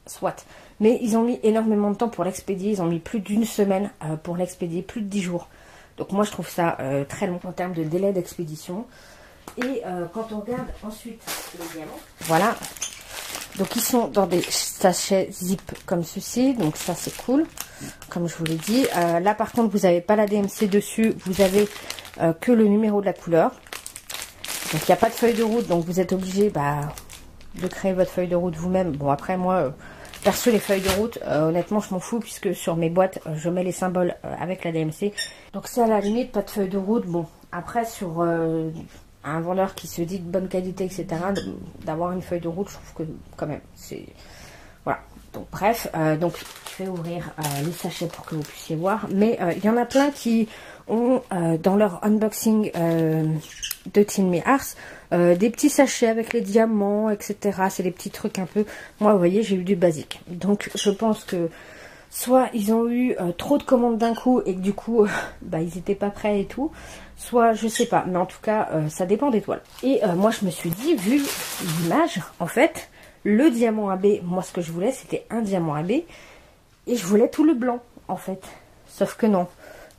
Soit. Mais ils ont mis énormément de temps pour l'expédier. Ils ont mis plus d'une semaine pour l'expédier, plus de 10 jours. Donc moi, je trouve ça très long en termes de délai d'expédition. Et quand on regarde ensuite le diamant, voilà, Donc ils sont dans des sachets zip comme ceci, donc ça c'est cool, comme je vous l'ai dit. Là par contre vous n'avez pas la DMC dessus, vous avez que le numéro de la couleur. Donc il n'y a pas de feuille de route, donc vous êtes obligé de créer votre feuille de route vous-même. Bon après moi, perso les feuilles de route, honnêtement je m'en fous puisque sur mes boîtes je mets les symboles avec la DMC. Donc c'est à la limite pas de feuille de route. Bon après sur un vendeur qui se dit de bonne qualité etc, d'avoir une feuille de route, je trouve que quand même c'est... Voilà, donc bref, donc je vais ouvrir les sachets pour que vous puissiez voir. Mais il y en a plein qui ont dans leur unboxing de Team Me Ars des petits sachets avec les diamants, etc. C'est des petits trucs un peu... Moi, vous voyez, j'ai eu du basique. Donc je pense que soit ils ont eu trop de commandes d'un coup et que du coup, ils n'étaient pas prêts et tout. Soit, je sais pas. Mais en tout cas, ça dépend des toiles. Et moi, je me suis dit, vu l'image, en fait... Le diamant AB, moi ce que je voulais c'était un diamant AB et je voulais tout le blanc en fait. Sauf que non,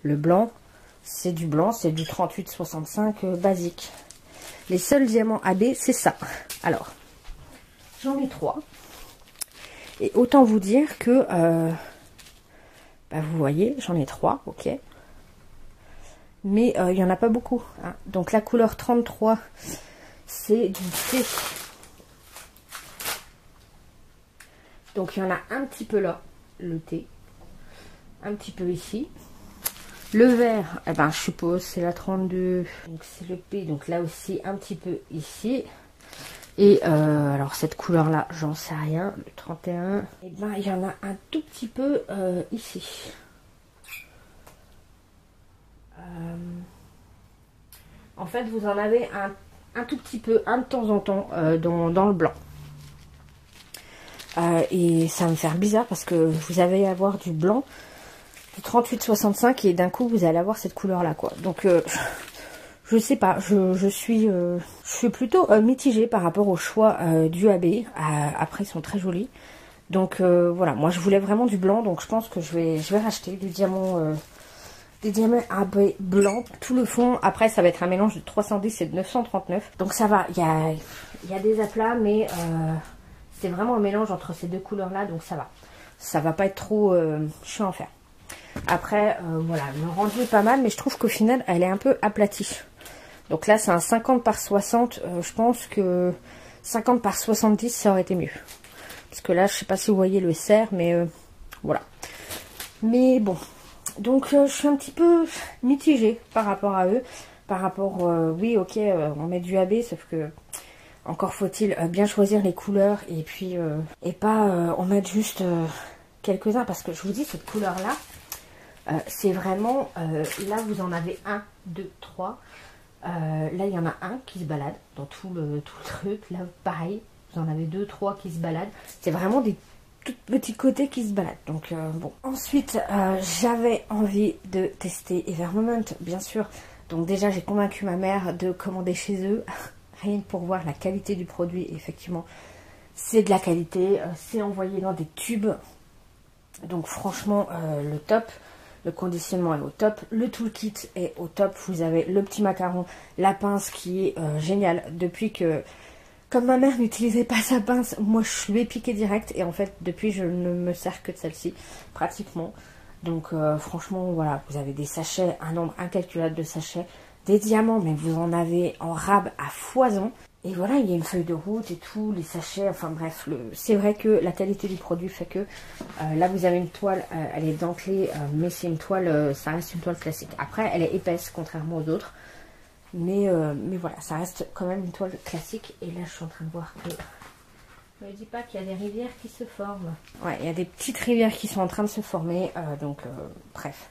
le blanc c'est du blanc, c'est du 3865 basique. Les seuls diamants AB c'est ça. Alors, j'en ai 3. Et autant vous dire que, vous voyez, j'en ai 3, ok. Mais il n'y en a pas beaucoup. Hein. Donc la couleur 33 c'est du C. Donc il y en a un petit peu là, le T, un petit peu ici. Le vert, je suppose c'est la 32, donc c'est le P, donc là aussi un petit peu ici. Et alors cette couleur là, j'en sais rien, le 31, il y en a un tout petit peu ici. En fait vous en avez un tout petit peu, un de temps en temps dans le blanc. Et ça va me faire bizarre parce que vous allez avoir du blanc, du 38-65 et d'un coup vous allez avoir cette couleur là quoi. Donc je sais pas, je suis plutôt mitigée par rapport au choix du AB. Après ils sont très jolis. Donc voilà, moi je voulais vraiment du blanc, donc je pense que je vais racheter du diamant, des diamants AB blanc, tout le fond. Après ça va être un mélange de 310 et de 939. Donc ça va, il y a des aplats mais... c'est vraiment un mélange entre ces deux couleurs là, donc ça va. Ça va pas être trop chiant à faire. Après, voilà, le rendu est pas mal, mais je trouve qu'au final, elle est un peu aplatie. Donc là, c'est un 50 par 60. Je pense que 50 par 70, ça aurait été mieux. Parce que là, je sais pas si vous voyez le cerf, mais voilà. Mais bon. Donc, je suis un petit peu mitigée par rapport à eux. Par rapport, oui, ok, on met du AB, sauf que... Encore faut-il bien choisir les couleurs et puis et pas en mettre juste quelques-uns parce que je vous dis cette couleur là c'est vraiment là vous en avez 1, 2, 3 là il y en a un qui se balade dans tout le truc, là pareil vous en avez 2, 3 qui se baladent, c'est vraiment des tout petits côtés qui se baladent donc bon. Ensuite j'avais envie de tester Evermoment bien sûr, donc déjà j'ai convaincu ma mère de commander chez eux. Rien que pour voir la qualité du produit, effectivement, c'est de la qualité, c'est envoyé dans des tubes, donc franchement, le top, le conditionnement est au top, le toolkit est au top, vous avez le petit macaron, la pince qui est géniale, depuis que, comme ma mère n'utilisait pas sa pince, moi je lui ai piqué direct, et en fait, depuis, je ne me sers que de celle-ci, pratiquement, donc franchement, voilà, vous avez des sachets, un nombre incalculable de sachets, des diamants, mais vous en avez en rab à foison. Et voilà, il y a une feuille de route et tout, les sachets, enfin bref, c'est vrai que la qualité du produit fait que là vous avez une toile, elle est dentelée, mais c'est une toile, ça reste une toile classique. Après, elle est épaisse contrairement aux autres, mais voilà, ça reste quand même une toile classique. Et là, je suis en train de voir que... Ne me dis pas qu'il y a des rivières qui se forment. Ouais, il y a des petites rivières qui sont en train de se former, donc bref.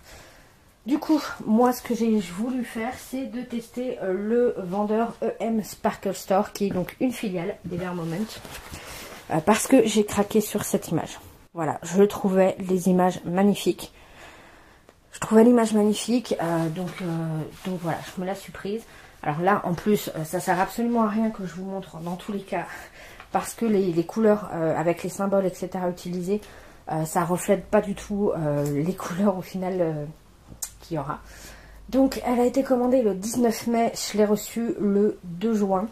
Du coup, moi, ce que j'ai voulu faire, c'est de tester le vendeur EM Sparkle Store, qui est donc une filiale d'Evermoment, parce que j'ai craqué sur cette image. Voilà, je trouvais les images magnifiques. Je trouvais l'image magnifique, donc voilà, je me la suis prise. Alors là, en plus, ça sert absolument à rien que je vous montre dans tous les cas, parce que les couleurs avec les symboles, etc. utilisés, ça reflète pas du tout les couleurs au final... qu'il y aura. Donc elle a été commandée le 19 mai, je l'ai reçue le 2 juin,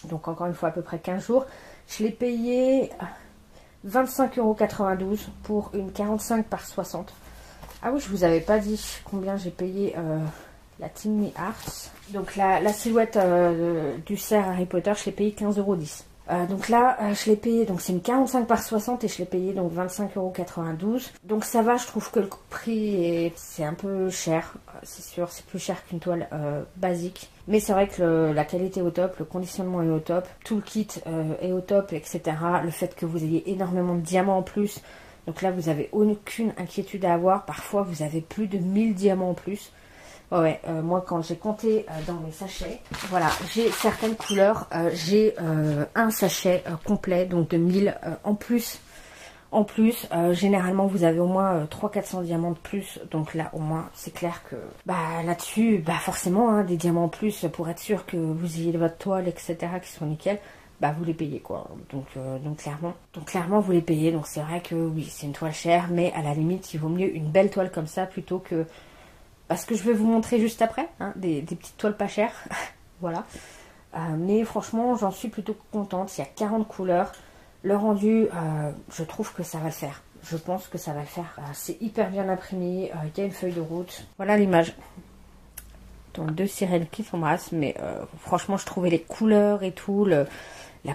donc encore une fois à peu près 15 jours. Je l'ai payé 25,92 € pour une 45 par 60. Ah oui, je vous avais pas dit combien j'ai payé la Team Me Arts. Donc la silhouette du cerf Harry Potter, je l'ai payé 15,10 €. Donc là, je l'ai payé, donc c'est une 45 par 60 et je l'ai payé donc 25,92 €. Donc ça va, je trouve que le prix c'est un peu cher, c'est sûr, c'est plus cher qu'une toile basique. Mais c'est vrai que la qualité est au top, le conditionnement est au top, tout le kit est au top, etc. Le fait que vous ayez énormément de diamants en plus, donc là vous avez aucune inquiétude à avoir. Parfois vous avez plus de 1000 diamants en plus. Ouais, moi quand j'ai compté dans mes sachets, voilà, j'ai certaines couleurs, j'ai un sachet complet, donc de 1000 en plus. En plus, généralement vous avez au moins 300-400 diamants de plus, donc là au moins c'est clair que là-dessus, forcément hein, des diamants en plus pour être sûr que vous ayez votre toile, etc. qui sont nickel, vous les payez quoi. Donc clairement vous les payez. Donc c'est vrai que oui, c'est une toile chère, mais à la limite il vaut mieux une belle toile comme ça plutôt que parce que je vais vous montrer juste après, hein, des petites toiles pas chères. Voilà. Mais franchement, j'en suis plutôt contente. Il y a 40 couleurs. Le rendu, je trouve que ça va le faire. Je pense que ça va le faire. C'est hyper bien imprimé. Il y a une feuille de route. Voilà l'image. Donc deux sirènes qui s'embrassent. Mais franchement, je trouvais les couleurs et tout, la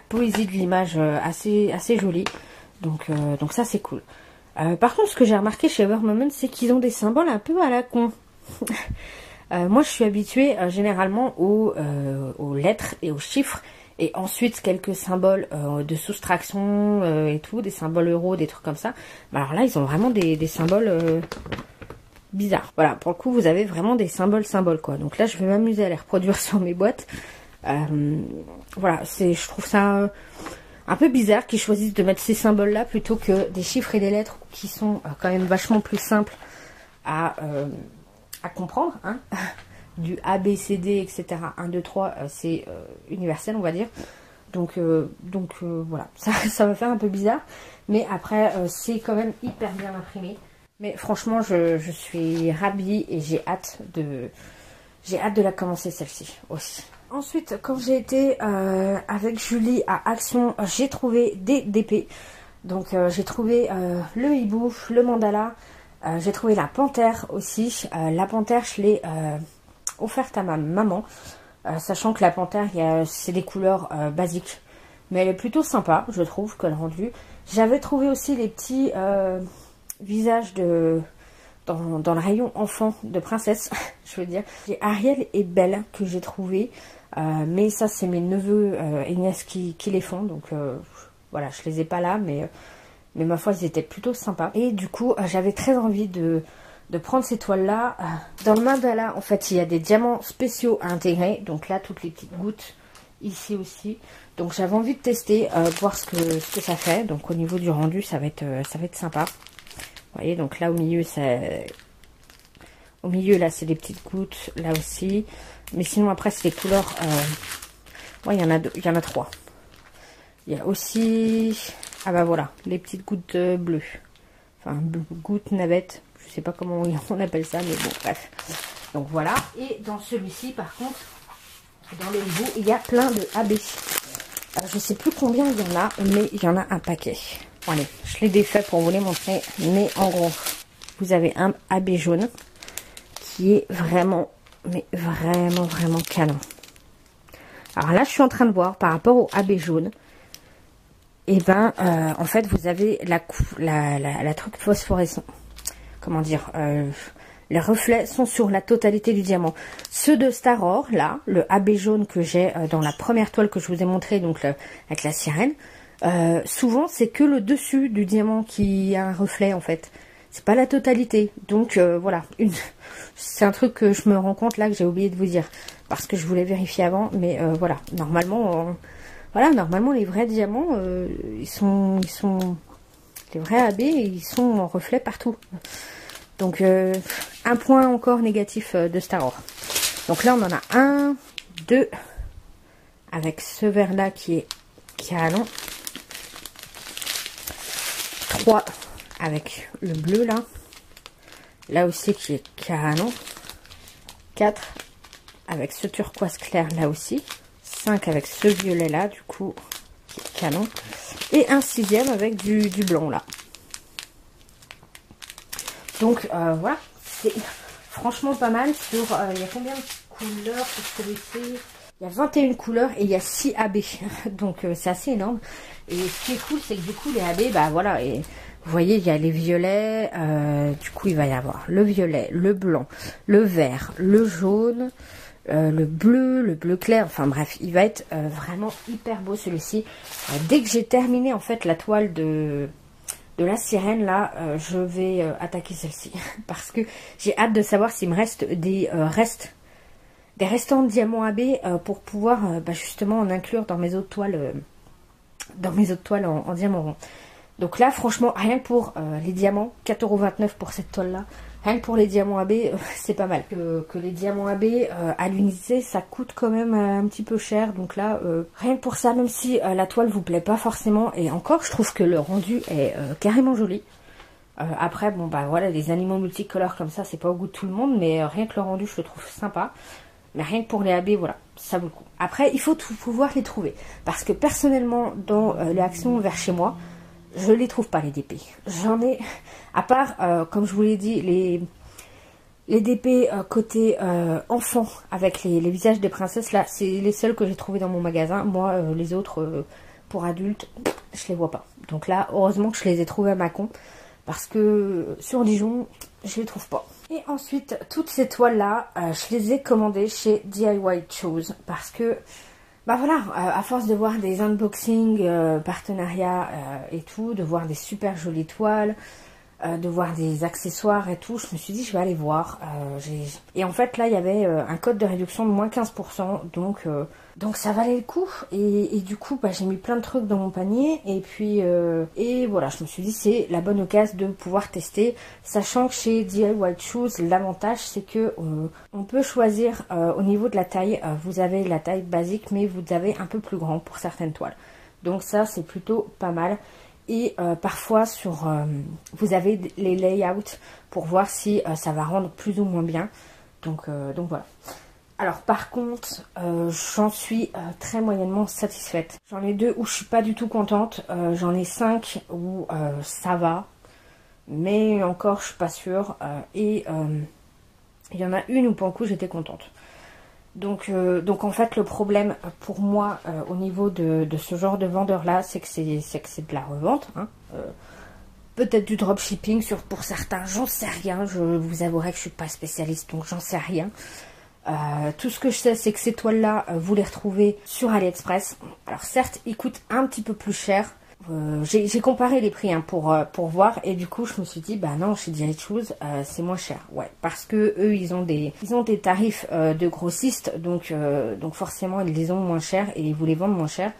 poésie de l'image assez jolie. Donc ça, c'est cool. Par contre, ce que j'ai remarqué chez Evermoment, c'est qu'ils ont des symboles un peu à la con. Moi je suis habituée généralement aux lettres et aux chiffres et ensuite quelques symboles de soustraction et tout, des symboles euros, des trucs comme ça. Alors là ils ont vraiment des symboles bizarres. Voilà, pour le coup vous avez vraiment des symboles quoi. Donc là je vais m'amuser à les reproduire sur mes boîtes. Voilà, je trouve ça un peu bizarre qu'ils choisissent de mettre ces symboles là plutôt que des chiffres et des lettres qui sont quand même vachement plus simples à comprendre, hein. Du A, B, C, D, etc. 1, 2, 3, c'est universel, on va dire. Donc voilà, ça va faire un peu bizarre. Mais après, c'est quand même hyper bien imprimé. Mais franchement, je suis ravie et j'ai hâte de la commencer celle-ci aussi. Ensuite, quand j'ai été avec Julie à Action, j'ai trouvé des DP. Donc j'ai trouvé le hibou, le mandala. J'ai trouvé la panthère aussi. La panthère, je l'ai offerte à ma maman. Sachant que la panthère, c'est des couleurs basiques. Mais elle est plutôt sympa, je trouve, que le rendu. J'avais trouvé aussi les petits visages dans le rayon enfant de princesse, je veux dire. J'ai Ariel et Belle que j'ai trouvé. Mais ça, c'est mes neveux et nièces qui les font. Donc voilà, je les ai pas là, mais ma foi, ils étaient plutôt sympas. Et du coup, j'avais très envie de prendre ces toiles-là. Dans le mandala, en fait, il y a des diamants spéciaux à intégrer. Donc là, toutes les petites gouttes, ici aussi. Donc j'avais envie de tester, voir ce que ça fait. Donc au niveau du rendu, ça va être sympa. Vous voyez, donc là, au milieu, là, c'est des petites gouttes. Là aussi. Mais sinon, après, c'est les couleurs... ouais, il y en a 3. Il y a aussi... Ah bah voilà, les petites gouttes bleues. Enfin, gouttes navettes. Je sais pas comment on appelle ça, mais bon, bref. Donc voilà. Et dans celui-ci, par contre, dans le hibou, il y a plein de AB. Alors, je sais plus combien il y en a, mais il y en a un paquet. Bon, allez, je l'ai défait pour vous les montrer. Mais en gros, vous avez un AB jaune qui est vraiment, mais vraiment, vraiment canon. Alors là, je suis en train de voir par rapport au AB jaune. Et ben, en fait, vous avez la truc phosphorescent. Comment dire, les reflets sont sur la totalité du diamant. Ceux de Staror, là, le AB jaune que j'ai dans la première toile que je vous ai montré, donc avec la sirène, souvent c'est que le dessus du diamant qui a un reflet en fait. C'est pas la totalité. Donc voilà, c'est un truc que je me rends compte là que j'ai oublié de vous dire parce que je voulais vérifier avant, mais voilà, normalement. Voilà, normalement les vrais diamants, ils sont les vrais AB, ils sont en reflet partout. Donc un point encore négatif de Staror. Donc là on en a 1, 2, avec ce vert là qui est canon. 3 avec le bleu là. Là aussi qui est canon. 4 avec ce turquoise clair là aussi. 5 avec ce violet là, du coup, qui est canon. Et un 6e avec du blanc là. Donc voilà, c'est franchement pas mal. Sur il y a combien de couleurs pour celui-ci? Il y a 21 couleurs et il y a 6 AB. Donc c'est assez énorme. Et ce qui est cool, c'est que du coup les AB, bah voilà, et vous voyez, il y a les violets, du coup il va y avoir le violet, le blanc, le vert, le jaune, le bleu clair, enfin bref, il va être vraiment hyper beau celui-ci. Dès que j'ai terminé en fait la toile de la sirène là, je vais attaquer celle-ci parce que j'ai hâte de savoir s'il me reste des restants de diamants AB pour pouvoir bah, justement en inclure dans mes autres toiles en diamant rond. Donc là franchement rien que pour les diamants, 4,29 € pour cette toile là, rien que pour les diamants AB c'est pas mal. Que les diamants AB à l'unité ça coûte quand même un petit peu cher, donc là rien que pour ça, même si la toile vous plaît pas forcément, et encore je trouve que le rendu est carrément joli. Après bon bah voilà, les animaux multicolores comme ça c'est pas au goût de tout le monde, mais rien que le rendu je le trouve sympa. Mais rien que pour les AB, voilà, ça vaut le coup. Après, il faut pouvoir les trouver. Parce que personnellement, dans les actions vers chez moi, je les trouve pas, les DP. J'en ai, à part, comme je vous l'ai dit, les DP côté enfant, avec les visages des princesses, là, c'est les seuls que j'ai trouvés dans mon magasin. Moi, les autres, pour adultes, je les vois pas. Donc là, heureusement que je les ai trouvés à Mâcon. Parce que sur Dijon, je les trouve pas. Et ensuite, toutes ces toiles-là, je les ai commandées chez DIY Chose. Parce que, bah voilà, à force de voir des unboxings, partenariats et tout, de voir des super jolies toiles, de voir des accessoires et tout, je me suis dit je vais aller voir. Et en fait là il y avait un code de réduction de moins 15%, donc ça valait le coup. Et du coup bah, j'ai mis plein de trucs dans mon panier, et puis et voilà, je me suis dit c'est la bonne occasion de pouvoir tester, sachant que chez DIY Shoes l'avantage c'est que on peut choisir au niveau de la taille. Vous avez la taille basique mais vous avez un peu plus grand pour certaines toiles, donc ça c'est plutôt pas mal. Et parfois vous avez les layouts pour voir si ça va rendre plus ou moins bien. Donc voilà. Alors par contre, j'en suis très moyennement satisfaite. J'en ai 2 où je suis pas du tout contente. J'en ai 5 où ça va. Mais encore je suis pas sûre. Et il y en a une où pour le coup j'étais contente. Donc en fait le problème pour moi au niveau de ce genre de vendeur là, c'est que c'est de la revente, hein. Peut-être du dropshipping pour certains, j'en sais rien, je vous avouerai que je suis pas spécialiste, donc j'en sais rien. Tout ce que je sais c'est que ces toiles là vous les retrouvez sur AliExpress. Alors certes ils coûtent un petit peu plus cher. J'ai comparé les prix hein, pour voir, et du coup je me suis dit bah non, chez DIY Shoes c'est moins cher, ouais, parce que eux ils ont des tarifs de grossistes, donc forcément ils les ont moins chers et ils vous les vendent moins cher.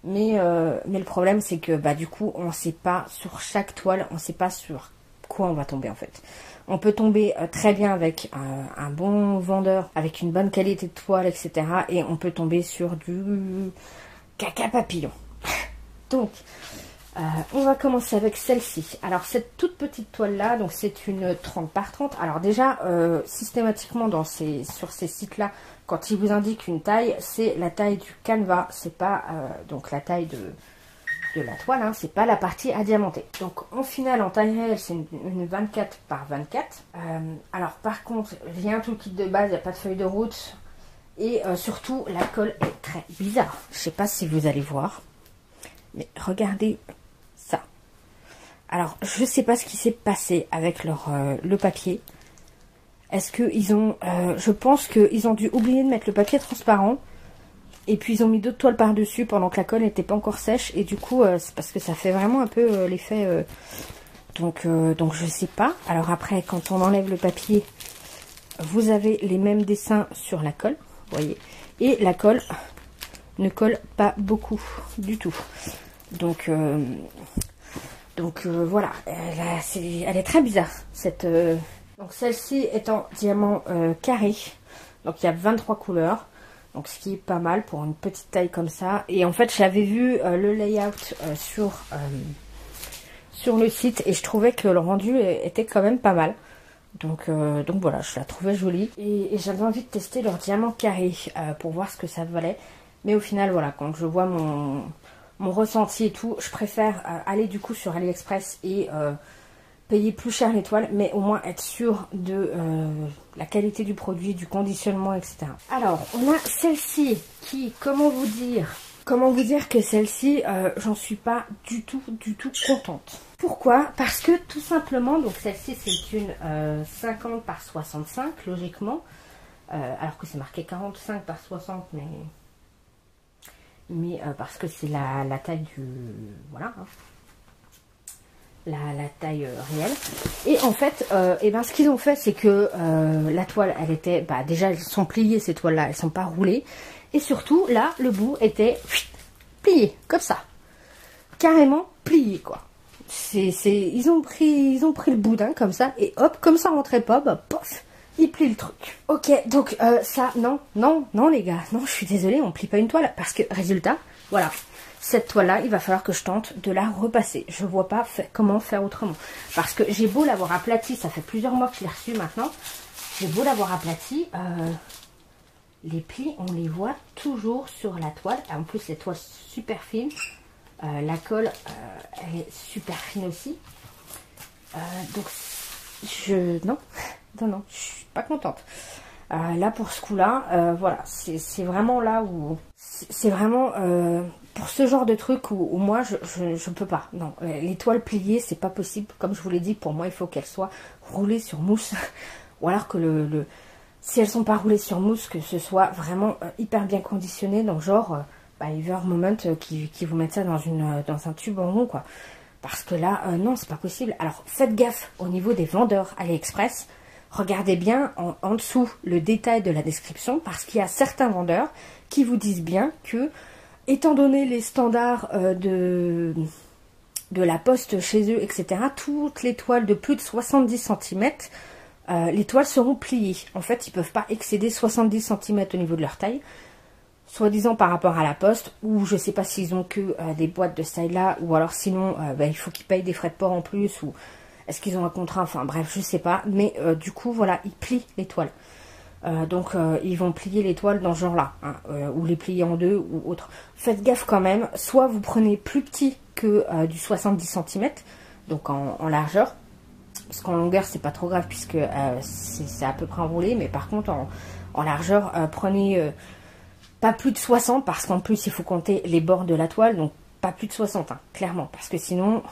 Mais le problème c'est que bah du coup on sait pas sur chaque toile, on sait pas sur quoi on va tomber en fait. On peut tomber très bien avec un bon vendeur, avec une bonne qualité de toile, etc. Et on peut tomber sur du caca papillon. Donc, on va commencer avec celle-ci. Alors, cette toute petite toile-là, donc c'est une 30 par 30. Alors déjà, systématiquement sur ces sites-là, quand ils vous indiquent une taille, c'est la taille du canevas. C'est pas donc la taille de la toile, hein, c'est pas la partie à diamanter. Donc, en finale, en taille réelle, c'est une 24 par 24. Alors, par contre, rien tout le kit de base, il n'y a pas de feuille de route. Et surtout, la colle est très bizarre. Je sais pas si vous allez voir. Mais regardez ça. Alors, je sais pas ce qui s'est passé avec le papier. Est-ce qu'ils ont... je pense qu'ils ont dû oublier de mettre le papier transparent. Et puis, ils ont mis d'autres toiles par-dessus pendant que la colle n'était pas encore sèche. Et du coup, c'est parce que ça fait vraiment un peu l'effet... donc, je sais pas. Alors après, quand on enlève le papier, vous avez les mêmes dessins sur la colle. Vous voyez. Et la colle ne colle pas beaucoup du tout. Donc voilà, elle est très bizarre. Donc celle-ci est en diamant carré. Donc il y a 23 couleurs. Donc ce qui est pas mal pour une petite taille comme ça. Et en fait j'avais vu le layout sur le site. Et je trouvais que le rendu était quand même pas mal. Donc voilà, je la trouvais jolie. Et j'avais envie de tester leur diamant carré pour voir ce que ça valait. Mais au final voilà, quand je vois mon ressenti et tout, je préfère aller du coup sur AliExpress et payer plus cher l'étoile, mais au moins être sûr de la qualité du produit, du conditionnement, etc. Alors, on a celle-ci qui, comment vous dire que celle-ci, j'en suis pas du tout contente. Pourquoi? Parce que tout simplement, donc celle-ci c'est une 50 par 65 logiquement, alors que c'est marqué 45 par 60, mais parce que c'est la taille du, voilà, hein, la taille réelle. Et en fait, et ben ce qu'ils ont fait, c'est que la toile, elle était, bah déjà elles sont pliées ces toiles-là, elles sont pas roulées, et surtout là le bout était plié comme ça, carrément plié quoi. Ils ont pris le boudin comme ça et hop, comme ça rentrait pas, bah pof, ils plient le truc. Ok, donc ça, non les gars, non, je suis désolée, on plie pas une toile parce que résultat, voilà, cette toile là, il va falloir que je tente de la repasser. Je vois pas comment faire autrement parce que j'ai beau l'avoir aplati, ça fait plusieurs mois que je l'ai reçu maintenant, j'ai beau l'avoir aplati, les plis on les voit toujours sur la toile. En plus les toiles super fines. La colle, elle est super fine aussi. Donc, non, je suis pas contente. Là, pour ce coup-là, voilà, c'est vraiment là où... C'est vraiment pour ce genre de truc où moi, je peux pas. Non, les toiles pliées, c'est pas possible. Comme je vous l'ai dit, pour moi, il faut qu'elles soient roulées sur mousse. Ou alors que si elles sont pas roulées sur mousse, que ce soit vraiment hyper bien conditionné. Donc, genre... Ever Moment qui vous mettent ça dans un tube en rond quoi, parce que là non c'est pas possible. Alors faites gaffe au niveau des vendeurs AliExpress, regardez bien en dessous le détail de la description, parce qu'il y a certains vendeurs qui vous disent bien que étant donné les standards de la poste chez eux, etc., toutes les toiles de plus de 70 cm, les toiles seront pliées. En fait ils peuvent pas excéder 70 cm au niveau de leur taille, soi-disant par rapport à la poste, ou je sais pas s'ils ont que des boîtes de ce taille-là, ou alors sinon il faut qu'ils payent des frais de port en plus, ou est-ce qu'ils ont un contrat, enfin bref, je sais pas, mais du coup voilà, ils plient les toiles. Donc ils vont plier les toiles dans ce genre-là, hein, ou les plier en deux, ou autre. Faites gaffe quand même, soit vous prenez plus petit que du 70 cm, donc en largeur, parce qu'en longueur c'est pas trop grave, puisque c'est à peu près enroulé, mais par contre en largeur, prenez... pas plus de 60 parce qu'en plus il faut compter les bords de la toile, donc pas plus de 60 hein, clairement, parce que sinon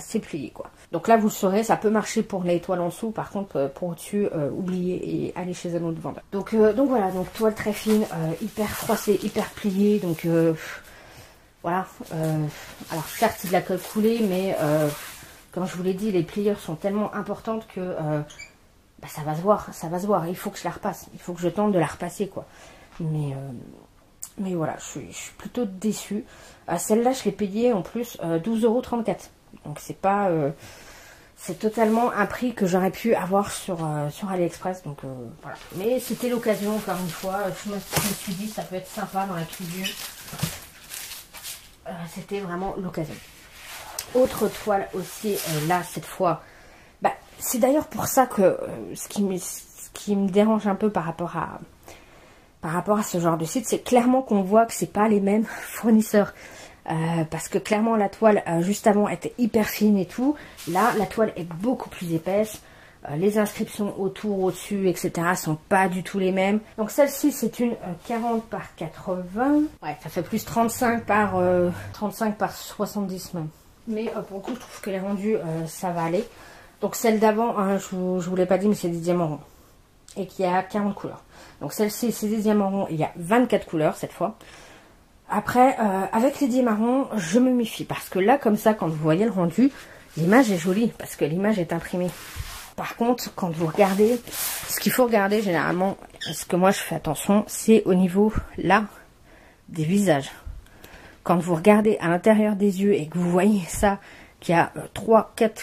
c'est plié quoi. Donc là vous le saurez, ça peut marcher pour les toiles en dessous, par contre pour au-dessus oubliez et allez chez un autre vendeur. Donc voilà, donc toile très fine, hyper froissée, hyper pliée, donc voilà. Alors certes c'est de la colle coulée, mais comme je vous l'ai dit, les pliures sont tellement importantes que ça va se voir, il faut que je la repasse, il faut que je tente de la repasser quoi. Mais voilà, je suis plutôt déçue. Celle-là, je l'ai payée en plus 12,34 €. Donc c'est pas... c'est totalement un prix que j'aurais pu avoir sur AliExpress. Donc voilà. Mais c'était l'occasion, encore une fois. Je me suis dit, ça peut être sympa dans la cuisine. C'était vraiment l'occasion. Autre toile aussi, là, cette fois... c'est d'ailleurs pour ça que ce qui me dérange un peu par rapport à ce genre de site, c'est clairement qu'on voit que c'est pas les mêmes fournisseurs. Parce que clairement la toile juste avant était hyper fine et tout. Là la toile est beaucoup plus épaisse. Les inscriptions autour, au-dessus, etc. sont pas du tout les mêmes. Donc celle-ci c'est une 40 par 80. Ouais, ça fait plus 35 par 70 même. Mais pour le coup je trouve que les rendus ça va aller. Donc celle d'avant, hein, je vous l'ai pas dit, mais c'est des diamants ronds. Et qui a 40 couleurs. Donc celle-ci c'est des diamants ronds, il y a 24 couleurs cette fois. Après, avec les diamants ronds, je me méfie. Parce que là, comme ça, quand vous voyez le rendu, l'image est jolie. Parce que l'image est imprimée. Par contre, quand vous regardez, ce qu'il faut regarder généralement, ce que moi je fais attention, c'est au niveau, là, des visages. Quand vous regardez à l'intérieur des yeux et que vous voyez ça, qu'il y a 3, 4...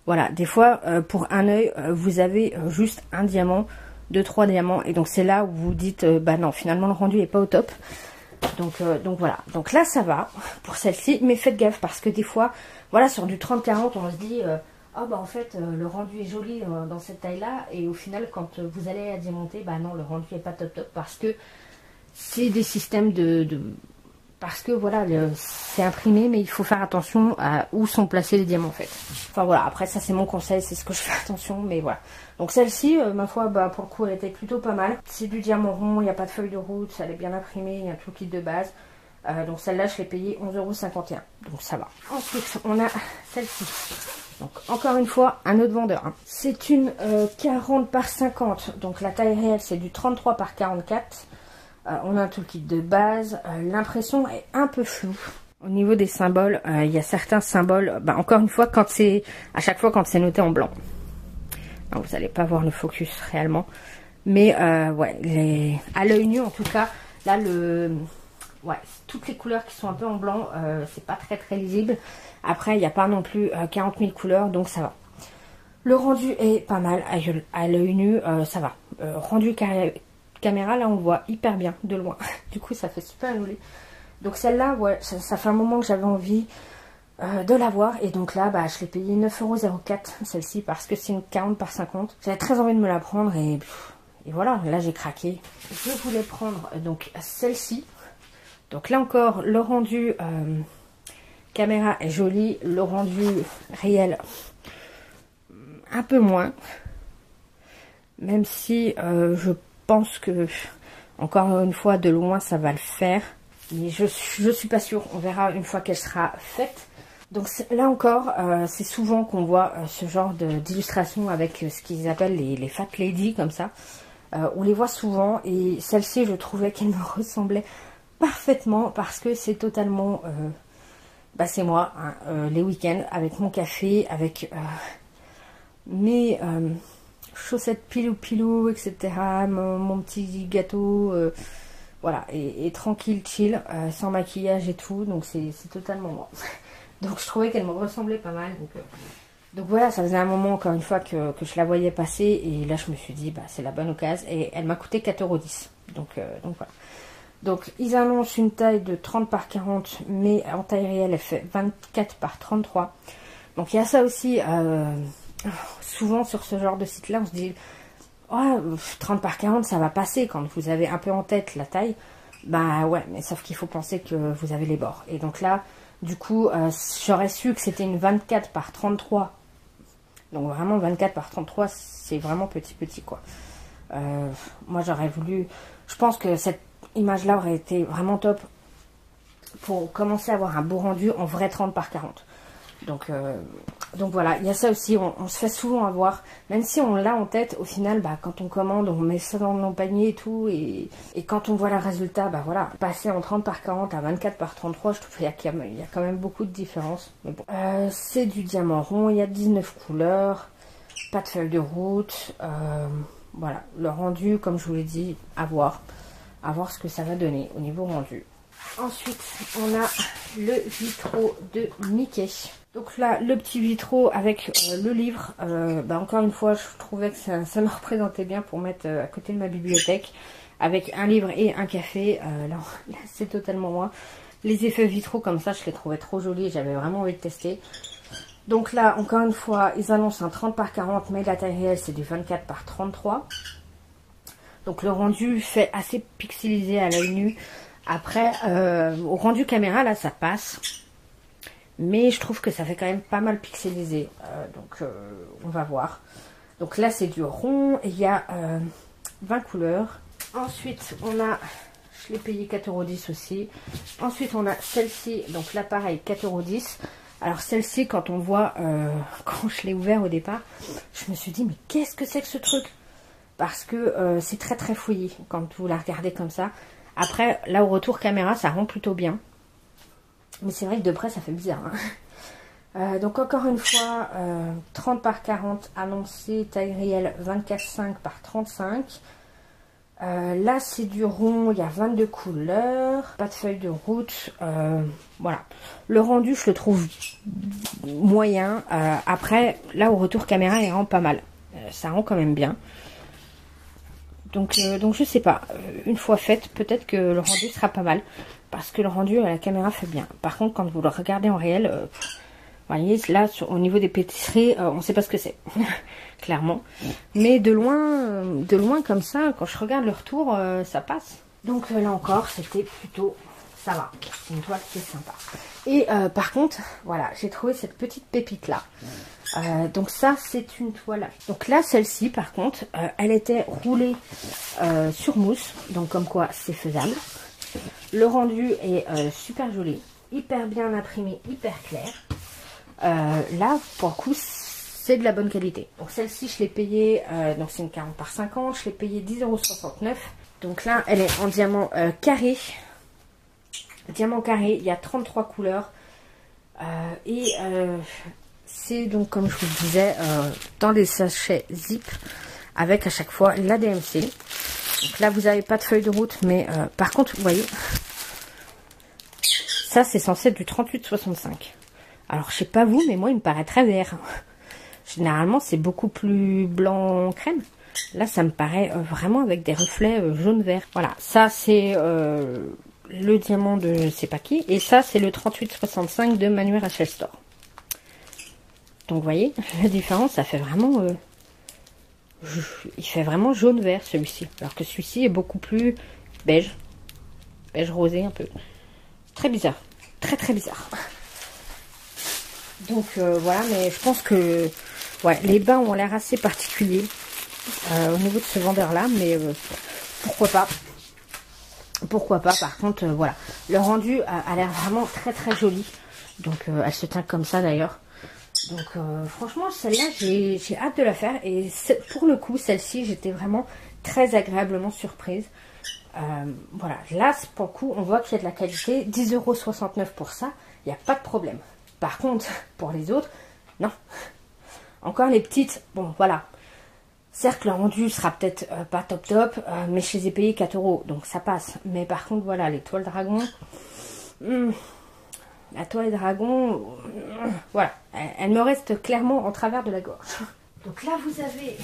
Voilà, des fois, pour un œil, vous avez juste un diamant, 2, 3 diamants. Et donc c'est là où vous dites, non, finalement le rendu est pas au top. Donc voilà, donc là ça va pour celle-ci, mais faites gaffe parce que des fois, voilà, sur du 30-40 on se dit en fait le rendu est joli dans cette taille là, et au final quand vous allez à diamanter, non, le rendu est pas top parce que c'est des systèmes Parce que voilà, c'est imprimé, mais il faut faire attention à où sont placés les diamants en fait. Enfin voilà, après ça c'est mon conseil, c'est ce que je fais attention, mais voilà. Donc celle-ci, ma foi, bah, pour le coup elle était plutôt pas mal. C'est du diamant rond, il n'y a pas de feuille de route, elle est bien imprimée, il y a tout le kit de base. Donc celle-là je l'ai payée 11,51 €, donc ça va. Ensuite on a celle-ci. Donc encore une fois un autre vendeur. Hein. C'est une 40 par 50, donc la taille réelle c'est du 33 par 44. On a tout le kit de base. L'impression est un peu floue. Au niveau des symboles, il y a certains symboles, bah, encore une fois, à chaque fois quand c'est noté en blanc. Alors, vous n'allez pas voir le focus réellement. Mais ouais, à l'œil nu en tout cas, là ouais, toutes les couleurs qui sont un peu en blanc, c'est pas très lisible. Après, il n'y a pas non plus 40 000 couleurs, donc ça va. Le rendu est pas mal à l'œil nu, ça va. Rendu caméra, là on le voit hyper bien de loin. Du coup ça fait super joli. Donc celle-là, ouais, ça fait un moment que j'avais envie de l'avoir. Et donc là, bah, je l'ai payé 9,04 € celle-ci parce que c'est une 40 par 50. J'avais très envie de me la prendre et voilà, là j'ai craqué. Je voulais prendre donc celle-ci. Donc là encore, le rendu caméra est joli. Le rendu réel, un peu moins. Même si je pense que, encore une fois, de loin, ça va le faire. Mais je suis pas sûre. On verra une fois qu'elle sera faite. Donc là encore, c'est souvent qu'on voit ce genre d'illustration avec ce qu'ils appellent les fat lady, comme ça. On les voit souvent. Et celle-ci, je trouvais qu'elle me ressemblait parfaitement. Parce que c'est totalement... bah c'est moi, hein, les week-ends, avec mon café, avec mes... chaussettes pilou, etc. Mon petit gâteau, voilà, et tranquille, chill, sans maquillage et tout, donc c'est totalement moi. Donc je trouvais qu'elle me ressemblait pas mal, donc voilà, ça faisait un moment encore une fois que je la voyais passer, et là je me suis dit, bah c'est la bonne occasion, et elle m'a coûté 4,10 €, donc voilà. Donc ils annoncent une taille de 30 par 40, mais en taille réelle elle fait 24 par 33, donc il y a ça aussi. Souvent sur ce genre de site là on se dit oh, 30 par 40 ça va passer quand vous avez un peu en tête la taille. Bah ouais, mais sauf qu'il faut penser que vous avez les bords. Et donc là du coup j'aurais su que c'était une 24 par 33. Donc vraiment 24 par 33 c'est vraiment petit quoi. Moi j'aurais voulu, je pense que cette image là aurait été vraiment top pour commencer à avoir un beau rendu en vrai 30 par 40. Donc voilà, il y a ça aussi, on se fait souvent avoir, même si on l'a en tête, au final, bah, quand on commande, on met ça dans nos paniers et tout, et quand on voit le résultat, bah voilà, passer en 30 par 40 à 24 par 33, je trouve qu'il y a quand même beaucoup de différence. Mais bon, c'est du diamant rond, il y a 19 couleurs, pas de feuille de route, voilà, le rendu, comme je vous l'ai dit, à voir ce que ça va donner au niveau rendu. Ensuite, on a le vitraux de Mickey. Donc là, le petit vitraux avec le livre. Bah encore une fois, je trouvais que ça me représentait bien pour mettre à côté de ma bibliothèque. Avec un livre et un café. Là c'est totalement moi. Les effets vitraux comme ça, je les trouvais trop jolis. J'avais vraiment envie de tester. Donc là, encore une fois, ils annoncent un 30 par 40, mais la taille réelle, c'est du 24 par 33. Donc le rendu fait assez pixelisé à l'œil nu. Après, au rendu caméra, là, ça passe. Mais je trouve que ça fait quand même pas mal pixelisé. Donc, on va voir. Donc là, c'est du rond. Il y a 20 couleurs. Ensuite, on a... Je l'ai payé 4,10 € aussi. Ensuite, on a celle-ci. Donc là, pareil, 4,10 €. Alors, celle-ci, quand on voit... quand je l'ai ouvert au départ, je me suis dit, mais qu'est-ce que c'est que ce truc? Parce que c'est très fouillis quand vous la regardez comme ça. Après, là, au retour caméra, ça rend plutôt bien. Mais c'est vrai que de près, ça fait bizarre. Hein. Donc, encore une fois, 30 par 40 annoncé, taille réelle 24,5 par 35. Là, c'est du rond, il y a 22 couleurs. Pas de feuille de route. Voilà. Le rendu, je le trouve moyen. Après, là, au retour caméra, il rend pas mal. Ça rend quand même bien. Donc je sais pas, une fois faite, peut-être que le rendu sera pas mal, parce que le rendu à la caméra fait bien. Par contre, quand vous le regardez en réel, vous voyez, là, au niveau des pâtisseries, on sait pas ce que c'est, clairement. Mais de loin comme ça, quand je regarde le retour, ça passe. Donc là encore, c'était plutôt ça va. C'est une toile qui est sympa. Et par contre, voilà, j'ai trouvé cette petite pépite là. Donc ça, c'est une toile. Donc là, celle-ci, par contre, elle était roulée sur mousse. Donc comme quoi, c'est faisable. Le rendu est super joli. Hyper bien imprimé, hyper clair. Là, pour le coup, c'est de la bonne qualité. Donc celle-ci, je l'ai payée, donc c'est une 40 par 50, je l'ai payée 10,69 €. Donc là, elle est en diamant carré. Diamant carré, il y a 33 couleurs. C'est donc, comme je vous le disais, dans des sachets zip, avec à chaque fois la DMC. Donc là, vous n'avez pas de feuille de route, mais par contre, vous voyez, ça, c'est censé être du 38,65. Alors, je sais pas vous, mais moi, il me paraît très vert. Généralement, c'est beaucoup plus blanc crème. Là, ça me paraît vraiment avec des reflets jaune-vert. Voilà, ça, c'est le diamant de je sais pas qui. Et ça, c'est le 38,65 de Manuel Rachel Store. Donc, vous voyez, la différence, ça fait vraiment... il fait vraiment jaune-vert, celui-ci. Alors que celui-ci est beaucoup plus beige. Beige rosé, un peu. Très bizarre. Très, très bizarre. Donc, voilà, mais je pense que... Ouais, les bains ont l'air assez particuliers au niveau de ce vendeur-là, mais pourquoi pas. Pourquoi pas, par contre, voilà. Le rendu a l'air vraiment très très joli. Donc, elle se tient comme ça d'ailleurs. Donc, franchement, celle-là, j'ai hâte de la faire. Et pour le coup, celle-ci, j'étais vraiment très agréablement surprise. Voilà, là, pour le coup, on voit qu'il y a de la qualité. 10,69 € pour ça, il n'y a pas de problème. Par contre, pour les autres, non. Encore les petites, bon, voilà. Certes, le rendu sera peut-être pas top top, mais je les ai payés 4 €, donc ça passe. Mais par contre, voilà, les toiles dragon, la toile dragon, voilà, elle me reste clairement en travers de la gorge. Donc là, vous avez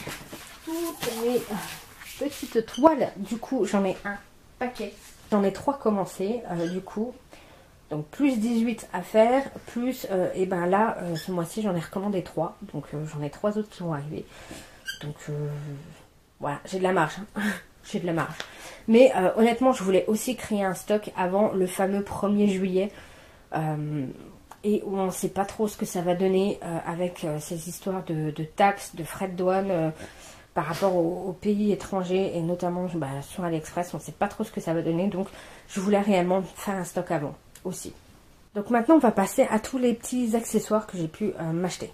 toutes mes petites toiles. Du coup, j'en ai un paquet. J'en ai 3 commencés, du coup. Donc plus 18 à faire, plus, et ben là, ce mois-ci, j'en ai recommandé 3. Donc j'en ai 3 autres qui vont arriver. Donc voilà, j'ai de la marge. Hein. J'ai de la marge. Mais honnêtement, je voulais aussi créer un stock avant le fameux 1er juillet. Et où on ne sait pas trop ce que ça va donner avec ces histoires de taxes, de frais de douane par rapport aux pays étrangers et notamment sur AliExpress. On ne sait pas trop ce que ça va donner. Donc je voulais réellement faire un stock avant aussi. Donc maintenant, on va passer à tous les petits accessoires que j'ai pu m'acheter.